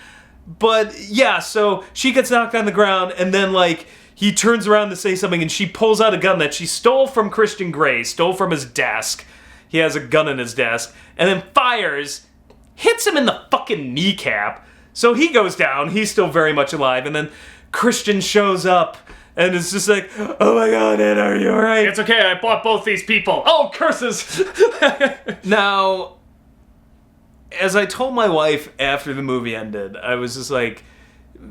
But, yeah, so she gets knocked on the ground, and then, like, he turns around to say something, and she pulls out a gun that she stole from Christian Grey, stole from his desk. he has a gun in his desk, and then fires, hits him in the fucking kneecap. So he goes down, he's still very much alive, and then Christian shows up, and it's just like, oh my god, Ed, are you alright? It's okay, I bought both these people. Oh, curses! Now, as I told my wife after the movie ended, I was just like,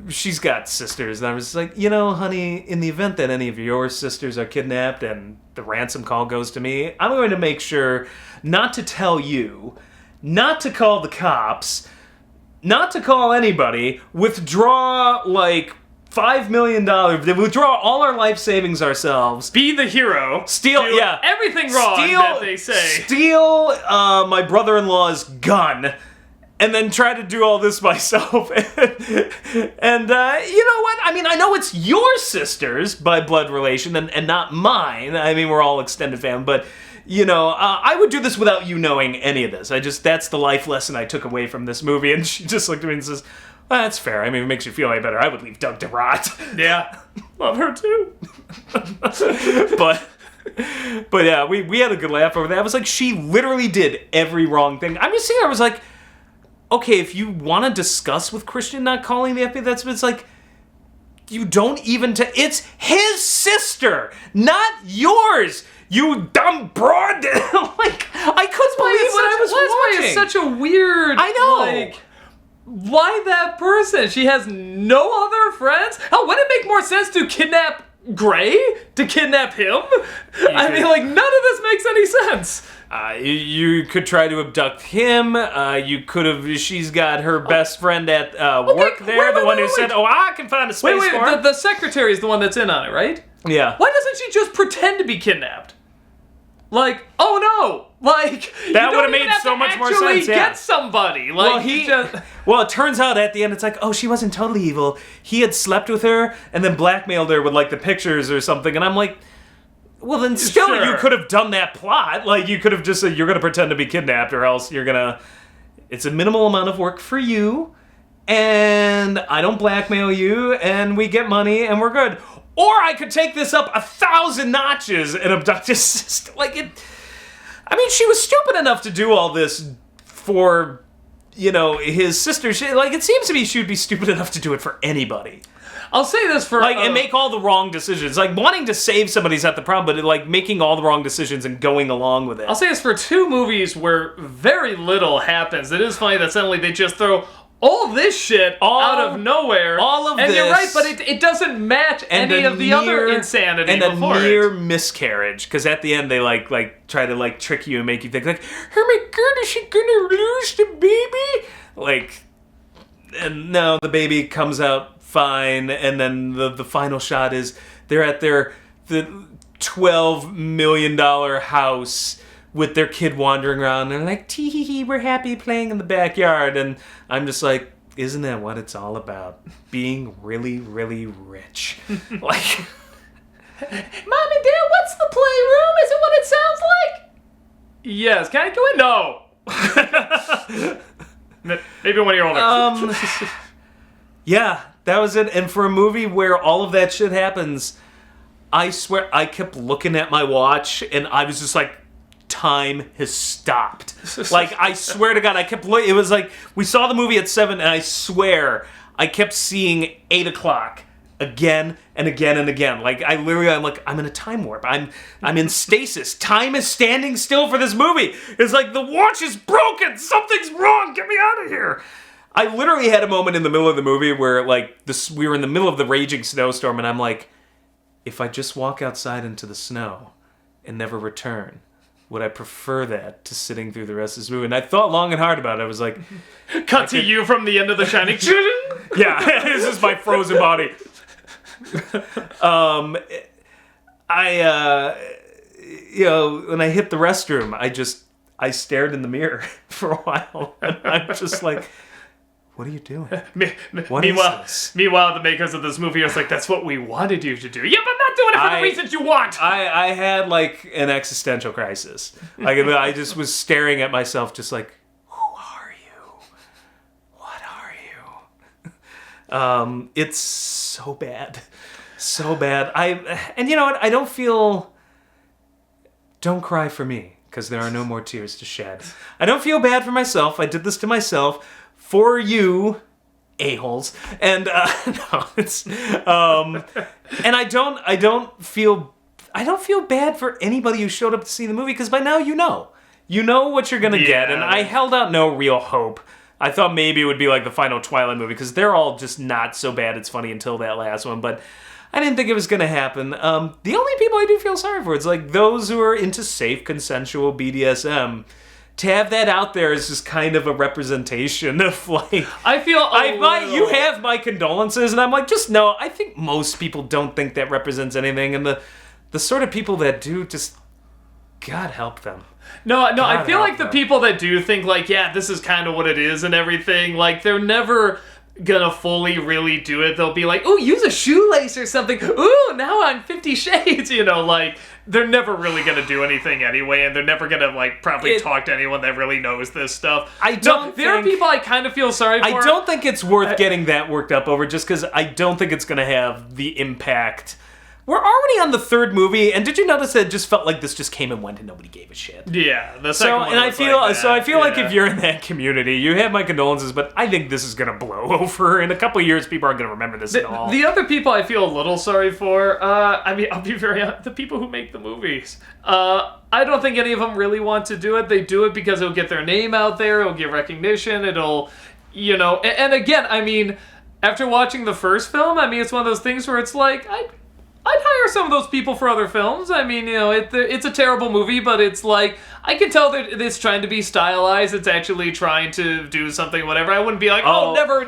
she's got sisters, and I was just like, honey, in the event that any of your sisters are kidnapped and the ransom call goes to me, I'm going to make sure not to tell you, not to call the cops, not to call anybody, withdraw like $5 million, withdraw all our life savings ourselves. Be the hero. Steal, do everything wrong that they say. Steal my brother-in-law's gun, and then try to do all this myself. And you know what? I mean, I know it's your sisters by blood relation and not mine. I mean, we're all extended family, but I would do this without you knowing any of this. That's the life lesson I took away from this movie. And she just looked at me and says, well, that's fair. I mean, it makes you feel any better. I would leave Doug to rot. Yeah. Love her too. But yeah, we had a good laugh over that. I was like, she literally did every wrong thing. I'm just sitting there, I was like, okay, if you want to discuss with Christian not calling the FBI, it's like, you don't even, it's his sister, not yours. You dumb broad! Like, I couldn't believe what I was watching. It's such a weird. I know. Like, why that person? She has no other friends. Oh, wouldn't it make more sense to kidnap Gray? To kidnap him? I mean, like, none of this makes any sense. You could try to abduct him. You could have. She's got her best friend at work there, the one who said, "Oh, I can find a space for him." The secretary is the one that's in on it, right? Yeah. Why doesn't she just pretend to be kidnapped? Like, oh no! Like, that would have made so much more sense. Yeah. Get somebody. Like, well, it turns out at the end, it's like, oh, she wasn't totally evil. He had slept with her and then blackmailed her with like the pictures or something. And I'm like, well, then still, sure. You could have done that plot. Like, you could have just said, you're going to pretend to be kidnapped, or else you're going to. It's a minimal amount of work for you, and I don't blackmail you, and we get money, and we're good. Or I could take this up 1,000 notches and abduct his sister. Like, it. I mean, she was stupid enough to do all this for, his sister. Like, it seems to me she would be stupid enough to do it for anybody. I'll say this for... and make all the wrong decisions. Like, wanting to save somebody's not the problem, but, like, making all the wrong decisions and going along with it. I'll say this for two movies where very little happens. It is funny that suddenly they just throw all this shit out of nowhere. All of this. And you're right, but it doesn't match any of the other insanity before it. And a near miscarriage, because at the end they, like try to, like, trick you and make you think, like, oh my god, is she gonna lose the baby? Like, and no, the baby comes out fine, and then the final shot is they're at the $12 million house with their kid wandering around, and they're like, tee hee hee, we're happy playing in the backyard, and I'm just like, isn't that what it's all about? Being really, really rich. Like, Mom and Dad, what's the playroom? Is it what it sounds like? Yes, can I go in? No. Maybe when you're older. Yeah, that was it. And for a movie where all of that shit happens, I swear I kept looking at my watch, and I was just like, time has stopped. Like, I swear to God, I kept looking. It was like, we saw the movie at 7, and I swear I kept seeing 8 o'clock again and again and again. Like, I'm like, I'm in a time warp. I'm in stasis. Time is standing still for this movie. It's like, the watch is broken. Something's wrong. Get me out of here. I literally had a moment in the middle of the movie where, like, we were in the middle of the raging snowstorm, and I'm like, if I just walk outside into the snow and never return, would I prefer that to sitting through the rest of this movie? And I thought long and hard about it. I was like... Cut to you from the end of The Shining. Yeah, this is my frozen body. When I hit the restroom, I stared in the mirror for a while. And I'm just like... What are you doing? Meanwhile, the makers of this movie are like, that's what we wanted you to do. Yeah, but not doing it for the reasons you want. I had, like, an existential crisis. Like, I just was staring at myself just like, who are you? What are you? It's so bad. So bad. And you know what? I don't feel... Don't cry for me. because there are no more tears to shed. I don't feel bad for myself. I did this to myself for you, a-holes. And no, it's and I don't feel bad for anybody who showed up to see the movie, because by now you know what you're gonna get. And I held out no real hope. I thought maybe it would be like the final Twilight movie, because they're all just not so bad it's funny until that last one, but I didn't think it was going to happen. The only people I do feel sorry for, it's like those who are into safe, consensual BDSM. To have that out there is just kind of a representation of, like... you have my condolences, and I'm like, just know, I think most people don't think that represents anything, and the sort of people that do, just... God help them. No, I feel like the people that do think, like, yeah, this is kind of what it is and everything, like, they're never gonna fully really do it. They'll be like, ooh, use a shoelace or something. Ooh, now I'm 50 Shades, like, they're never really gonna do anything anyway, and they're never gonna, like, probably talk to anyone that really knows this stuff. There are people I kind of feel sorry for. I don't think it's worth getting that worked up over, just because I don't think it's gonna have the impact. We're already on the third movie, and did you notice that it just felt like this just came and went and nobody gave a shit? Yeah, the second one. I feel like if you're in that community, you have my condolences, but I think this is gonna blow over. In a couple of years, people aren't gonna remember this at all. The other people I feel a little sorry for, I mean, I'll be very honest, the people who make the movies. I don't think any of them really want to do it. They do it because it'll get their name out there, it'll get recognition, it'll, and again, I mean, after watching the first film, I mean, it's one of those things where it's like, I'd hire some of those people for other films. I mean, it's a terrible movie, but it's like, I can tell that it's trying to be stylized. It's actually trying to do something, whatever. I wouldn't be like,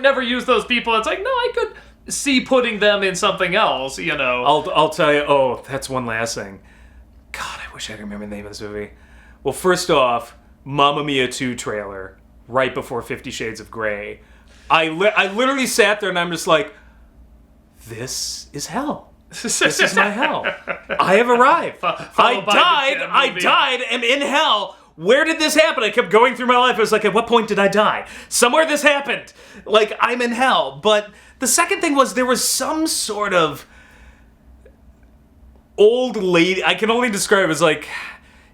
never use those people. It's like, no, I could see putting them in something else, I'll tell you, that's one last thing. God, I wish I could remember the name of this movie. Well, first off, Mamma Mia 2 trailer, right before 50 Shades of Grey. I literally sat there and I'm just like, this is hell. This is my hell. I have arrived. I died, am in hell. Where did this happen? I kept going through my life. I was like, at what point did I die? Somewhere this happened. Like, I'm in hell. But the second thing was there was some sort of old lady. I can only describe it as like,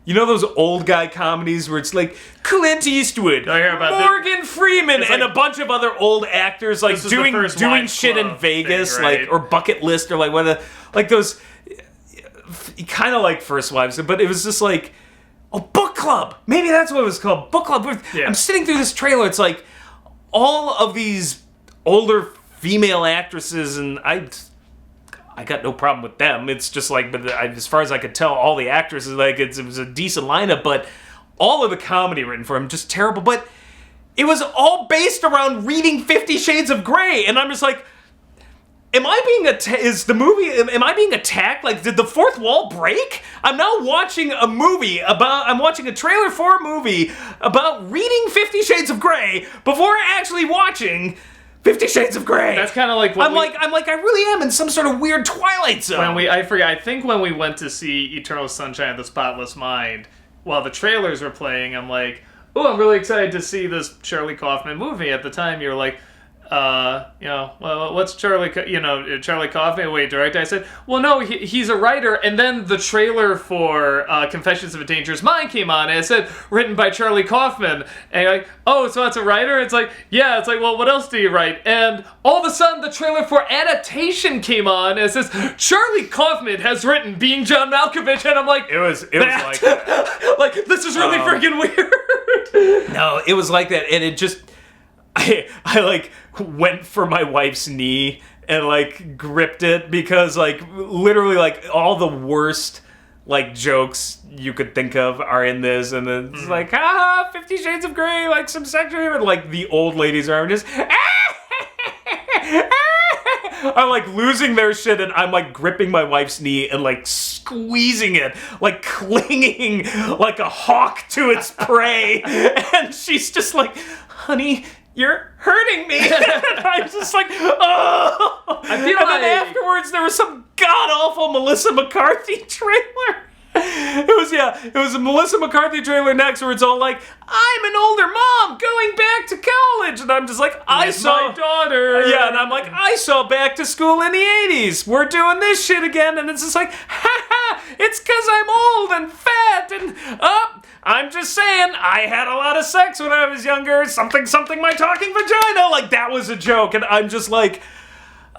those old guy comedies where it's like Clint Eastwood, Morgan Freeman, and a bunch of other old actors like doing shit in Vegas, thing, right? Like, or Bucket List, or like whether like those kind of like First Wives, but it was just like, Book Club. Maybe that's what it was called, Book Club. Yeah. I'm sitting through this trailer. It's like all of these older female actresses, and I got no problem with them. It's just like, but as far as I could tell, all the actresses, like, it was a decent lineup, but all of the comedy written for him, just terrible. But it was all based around reading 50 Shades of Grey, and I'm just like, am I being attacked? Like, did the fourth wall break? I'm now watching I'm watching a trailer for a movie about reading 50 Shades of Grey before actually watching 50 Shades of Grey. That's kind of like I'm like I really am in some sort of weird Twilight Zone. I think when we went to see Eternal Sunshine of the Spotless Mind, while the trailers were playing, I'm like, oh, I'm really excited to see this Charlie Kaufman movie. At the time, you're like, what's Charlie Kaufman? Wait, director? I said, well, no, he's a writer. And then the trailer for Confessions of a Dangerous Mind came on, and it said, written by Charlie Kaufman. And you're like, oh, so that's a writer? It's like, yeah. It's like, well, what else do you write? And all of a sudden, the trailer for Adaptation came on, and it says, Charlie Kaufman has written Being John Malkovich. And I'm like, it was like that. Like, this is really freaking weird. No, it was like that, and it just, I like went for my wife's knee and like gripped it, because like literally like all the worst like jokes you could think of are in this, and then it's like 50 Shades of Grey, like some sexual humor, like the old ladies are just are like losing their shit, and I'm like gripping my wife's knee and like squeezing it, like clinging like a hawk to its prey, and she's just like, honey, you're hurting me. And I'm just like, oh. Then afterwards, there was some god-awful Melissa McCarthy trailer. It was a Melissa McCarthy trailer next, where it's all like, I'm an older mom going back to college. And I'm just like, I saw my daughter. Yeah, and I'm like, I saw Back to School in the 80s. We're doing this shit again. And it's just like, ha ha. it's because I'm old and fat and I'm just saying, I had a lot of sex when I was younger. Something, my talking vagina. Like, that was a joke. And I'm just like,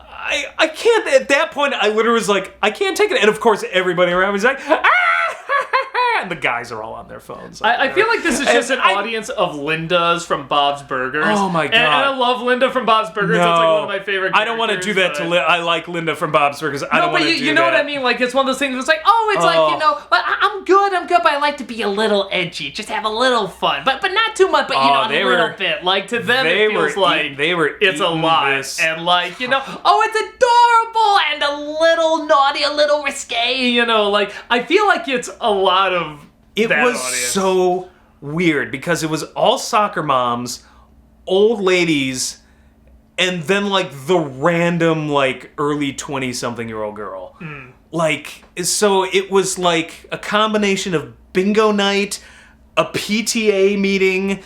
I can't, at that point, I literally was like, I can't take it. And of course, everybody around me was like, and the guys are all on their phones. I feel like this is just an audience of Lindas from Bob's Burgers. Oh my God. And I love Linda from Bob's Burgers. No, It's like one of my favorite characters. I don't want to do that to I like Linda from Bob's Burgers. I don't want to do that. You know what I mean? Like, it's one of those things where it's like, I'm good, but I like to be a little edgy. Just have a little fun. But not too much, but a little bit. Like, to them, it feels like it's a lot. This. And like, it's adorable and a little naughty, a little risque, like, I feel like it's a lot of It that was audience. so weird because it was all soccer moms, old ladies, and then like the random like early 20-something-year-old girl. Like, so it was like a combination of bingo night, a PTA meeting,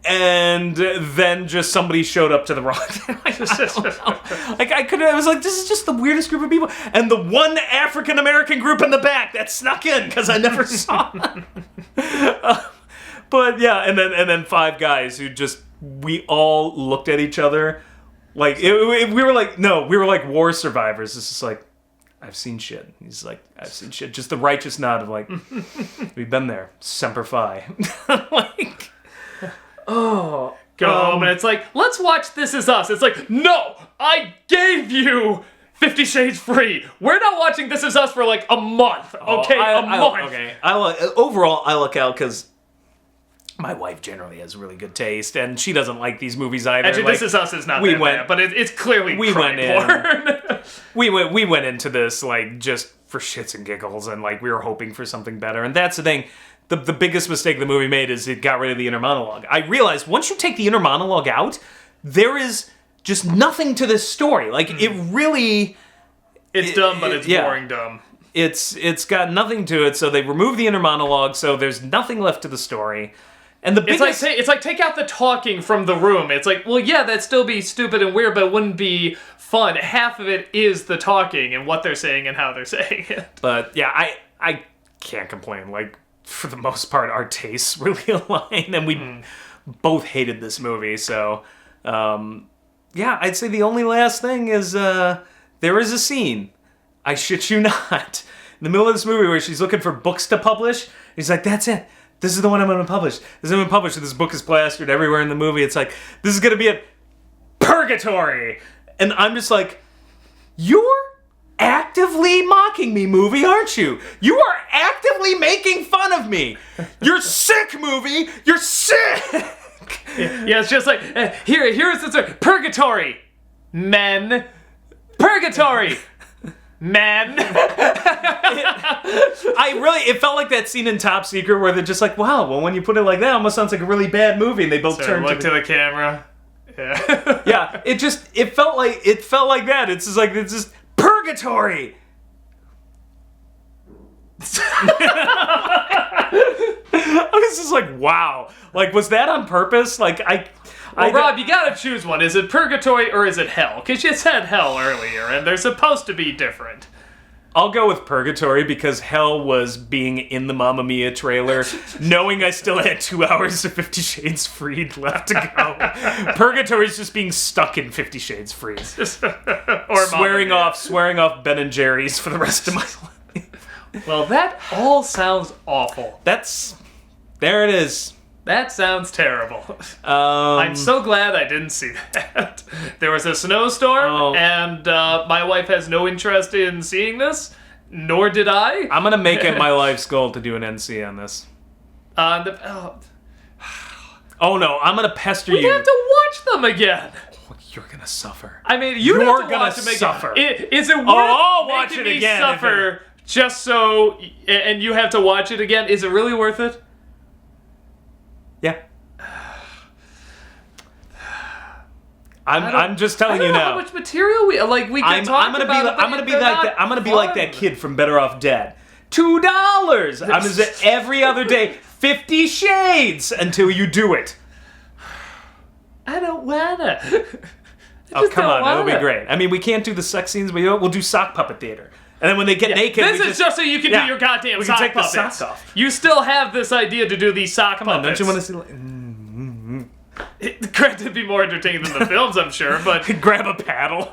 and then just somebody showed up to the wrong. I was like, this is just the weirdest group of people, and the one African American group in the back that snuck in because I never saw them. But yeah, and then 5 guys who just, we all looked at each other like we were like war survivors. It's just like, I've seen shit. He's like, I've seen shit. Just the righteous nod of like, we've been there. Semper Fi. Like. Go home and it's like, let's watch This Is Us. It's like, no, I gave you 50 Shades free. We're not watching This Is Us for like a month. Okay, a month. Okay. Overall, I look out because my wife generally has really good taste, and she doesn't like these movies either. Actually, like, This Is Us is not that bad, but it's clearly crime porn. We went into this like just for shits and giggles, and like we were hoping for something better. And that's the thing. The biggest mistake the movie made is it got rid of the inner monologue. I realized once you take the inner monologue out, there is just nothing to this story. Like, it really... It's dumb, but it's boring dumb. It's got nothing to it, so they removed the inner monologue, so there's nothing left to the story. And the biggest... It's like take out the talking from the room. It's like, well, yeah, that'd still be stupid and weird, but it wouldn't be fun. Half of it is the talking and what they're saying and how they're saying it. But, yeah, I can't complain. Like, for the most part, our tastes really align, and we both hated this movie. So, yeah, I'd say the only last thing is there is a scene, I shit you not, in the middle of this movie where she's looking for books to publish. He's like, that's it. This is the one I'm going to publish. This is going to publish. This book is plastered everywhere in the movie. It's like, this is going to be a purgatory. And I'm just like, you're actively mocking me, movie, aren't you? You are actively making fun of me. You're sick, movie. You're sick. Yeah, it's just like, here's the story. Purgatory. Men. Purgatory. Men. It felt like that scene in Top Secret where they're just like, wow, well, when you put it like that, it almost sounds like a really bad movie, and they both turn to the camera. Yeah. Yeah, it felt like that. It's just purgatory. I was just like, wow. Like, was that on purpose? Like, Rob, you gotta choose one. Is it purgatory or is it hell? Because you said hell earlier, and they're supposed to be different. I'll go with purgatory because hell was being in the Mamma Mia trailer, knowing I still had 2 hours of 50 Shades Freed left to go. Purgatory's just being stuck in 50 Shades Freed. Or swearing off Ben and Jerry's for the rest of my life. Well, that all sounds awful. There it is. That sounds terrible. I'm so glad I didn't see that. There was a snowstorm, and my wife has no interest in seeing this, nor did I. I'm going to make it my life's goal to do an NC on this. Oh no, I'm going to pester you. We have to watch them again. Oh, you're going to suffer. I mean, you're going to watch to them suffer. Again. Is it worth I'll watch making it me again suffer just so, and you have to watch it again? Is it really worth it? Yeah. I'm just telling you now. How much material we can talk about it. I'm gonna be like that kid from Better Off Dead. $2. I'm gonna say every other day 50 Shades until you do it. I don't wanna. Oh come on, it'll be great. I mean, we can't do the sex scenes, but we'll do sock puppet theater. And then when they get naked, this is just so you can do your goddamn sock take puppets. the sock off. You still have this idea to do these sock puppets. Don't you want to see? Granted, it'd be more entertaining than the films, I'm sure, but Grab a paddle.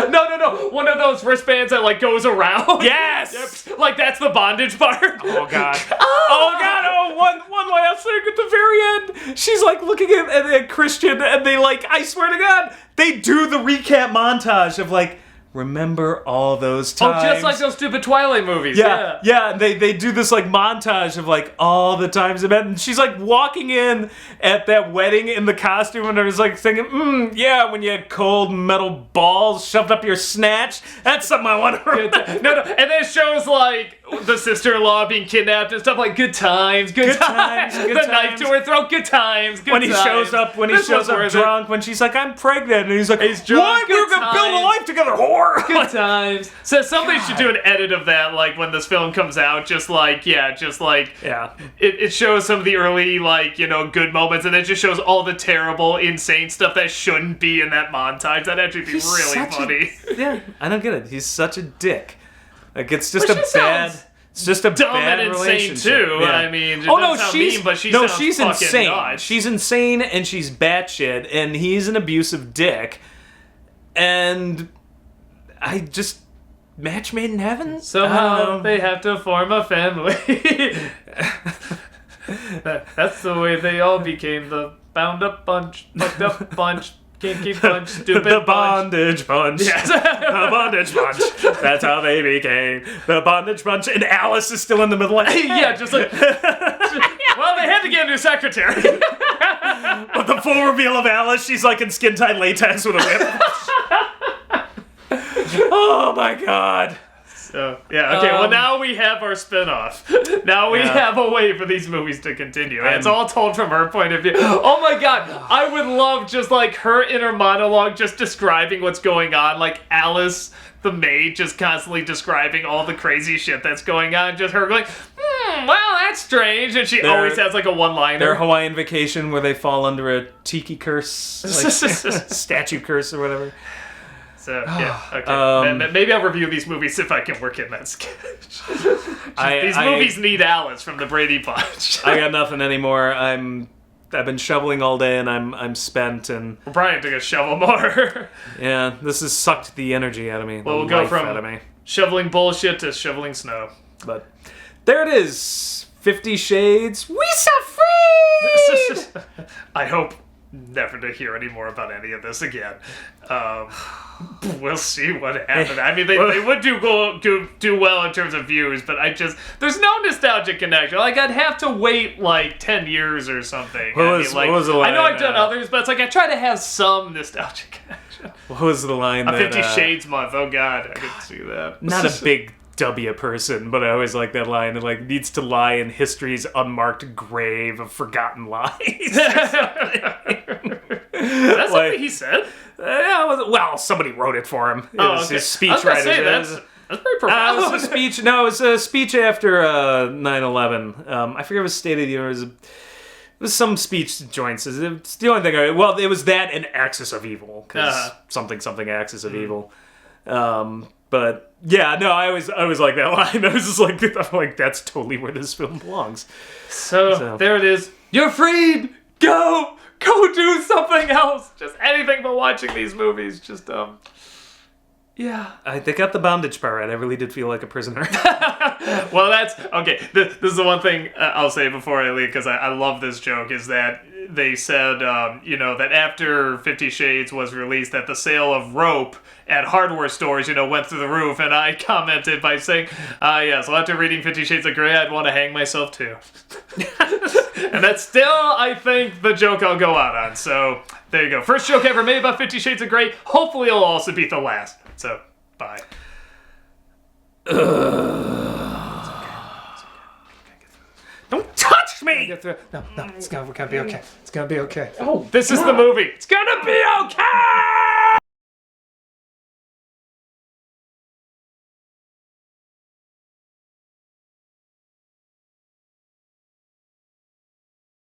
no, one of those wristbands that like goes around. Yes. Yep. Like that's the bondage part. Oh god. Oh god. Oh, one last thing at the very end. She's like looking at Christian, and they like, I swear to God, they do the recap montage of like, remember all those times. Oh, just like those stupid Twilight movies. Yeah. They do this like montage of like all the times they met, and she's like walking in at that wedding in the costume, and I was like thinking, yeah, when you had cold metal balls shoved up your snatch, that's something I want to remember. No, and then it shows like the sister-in-law being kidnapped and stuff like good times. The knife to her throat, good times. When he shows up drunk, when she's like, I'm pregnant, and he's like, he's drunk, what? We're gonna build a life together, whore. Good times. So somebody should do an edit of that, like when this film comes out, it shows some of the early, like, you know, good moments, and it just shows all the terrible, insane stuff that shouldn't be in that montage. That'd actually be really funny. Yeah, I don't get it. He's such a dick. Like, it's just it's just a dumb bad and insane relationship. too. Yeah. I mean, she's but she's insane. nuts. She's insane and she's batshit, and he's an abusive dick. And I just match made in heaven. Somehow they have to form a family. That's the way they all became the bound up bunch, fucked up bunch. Kinky punch, stupid the bondage bunch. Yes. The bondage bunch. That's how they became the bondage bunch. And Alice is still in the middle. Yeah, just like. Well, they had to get a new secretary. But the full reveal of Alice, she's like in skin tight latex with a whip. Oh my god. So, yeah, okay, well now we have our spin-off. Now we have a way for these movies to continue. And it's all told from her point of view. Oh my god, I would love just like her inner monologue just describing what's going on. Like Alice, the maid, just constantly describing all the crazy shit that's going on. Just her going, well, that's strange. And she always has like a one-liner. Their Hawaiian vacation where they fall under a tiki curse, like statue curse or whatever. So, yeah, okay. Maybe I'll review these movies if I can work in that sketch. These movies need Alice from the Brady Bunch. I got nothing anymore. I've been shoveling all day and I'm spent, and Brian took a shovel more. Yeah, this has sucked the energy out of me. Well, we'll go from shoveling bullshit to shoveling snow. But there it is. 50 Shades. We so free! I hope never to hear any more about any of this again. We'll see what happens. I mean, they would do well in terms of views, but there's no nostalgic connection. Like, I'd have to wait like 10 years or something. What was the line? I know I've done others, but it's like I try to have some nostalgic connection. What was the line? 50 Shades Month. Oh God, I could see that. Not a big W person, but I always like that line. It like needs to lie in history's unmarked grave of forgotten lies. That's something he said. Well, somebody wrote it for him. It was his speechwriter. That's pretty profound. It was a speech. No, it was a speech after 9/11. I forget what State of the Union. It was some speech joints. It's the only thing. It was that and Axis of Evil, because something Axis of Evil. But yeah, no, I always like that line. I was just like, I'm like, that's totally where this film belongs. So there it is. You're freed. Go do something else. Just anything but watching these movies. Just yeah. They got the bondage part right. I really did feel like a prisoner. Well, that's okay. This is the one thing I'll say before I leave, because I love this joke, is that they said, that after 50 Shades was released, that the sale of rope at hardware stores, went through the roof, and I commented by saying, yes, well, after reading 50 Shades of Grey, I'd want to hang myself too. And that's still, I think, the joke I'll go out on. So, there you go. First joke ever made about 50 Shades of Grey. Hopefully it'll also be the last. So, bye. Don't touch me! No, we're gonna be okay. It's gonna be okay. Oh, this is the movie. It's gonna be okay!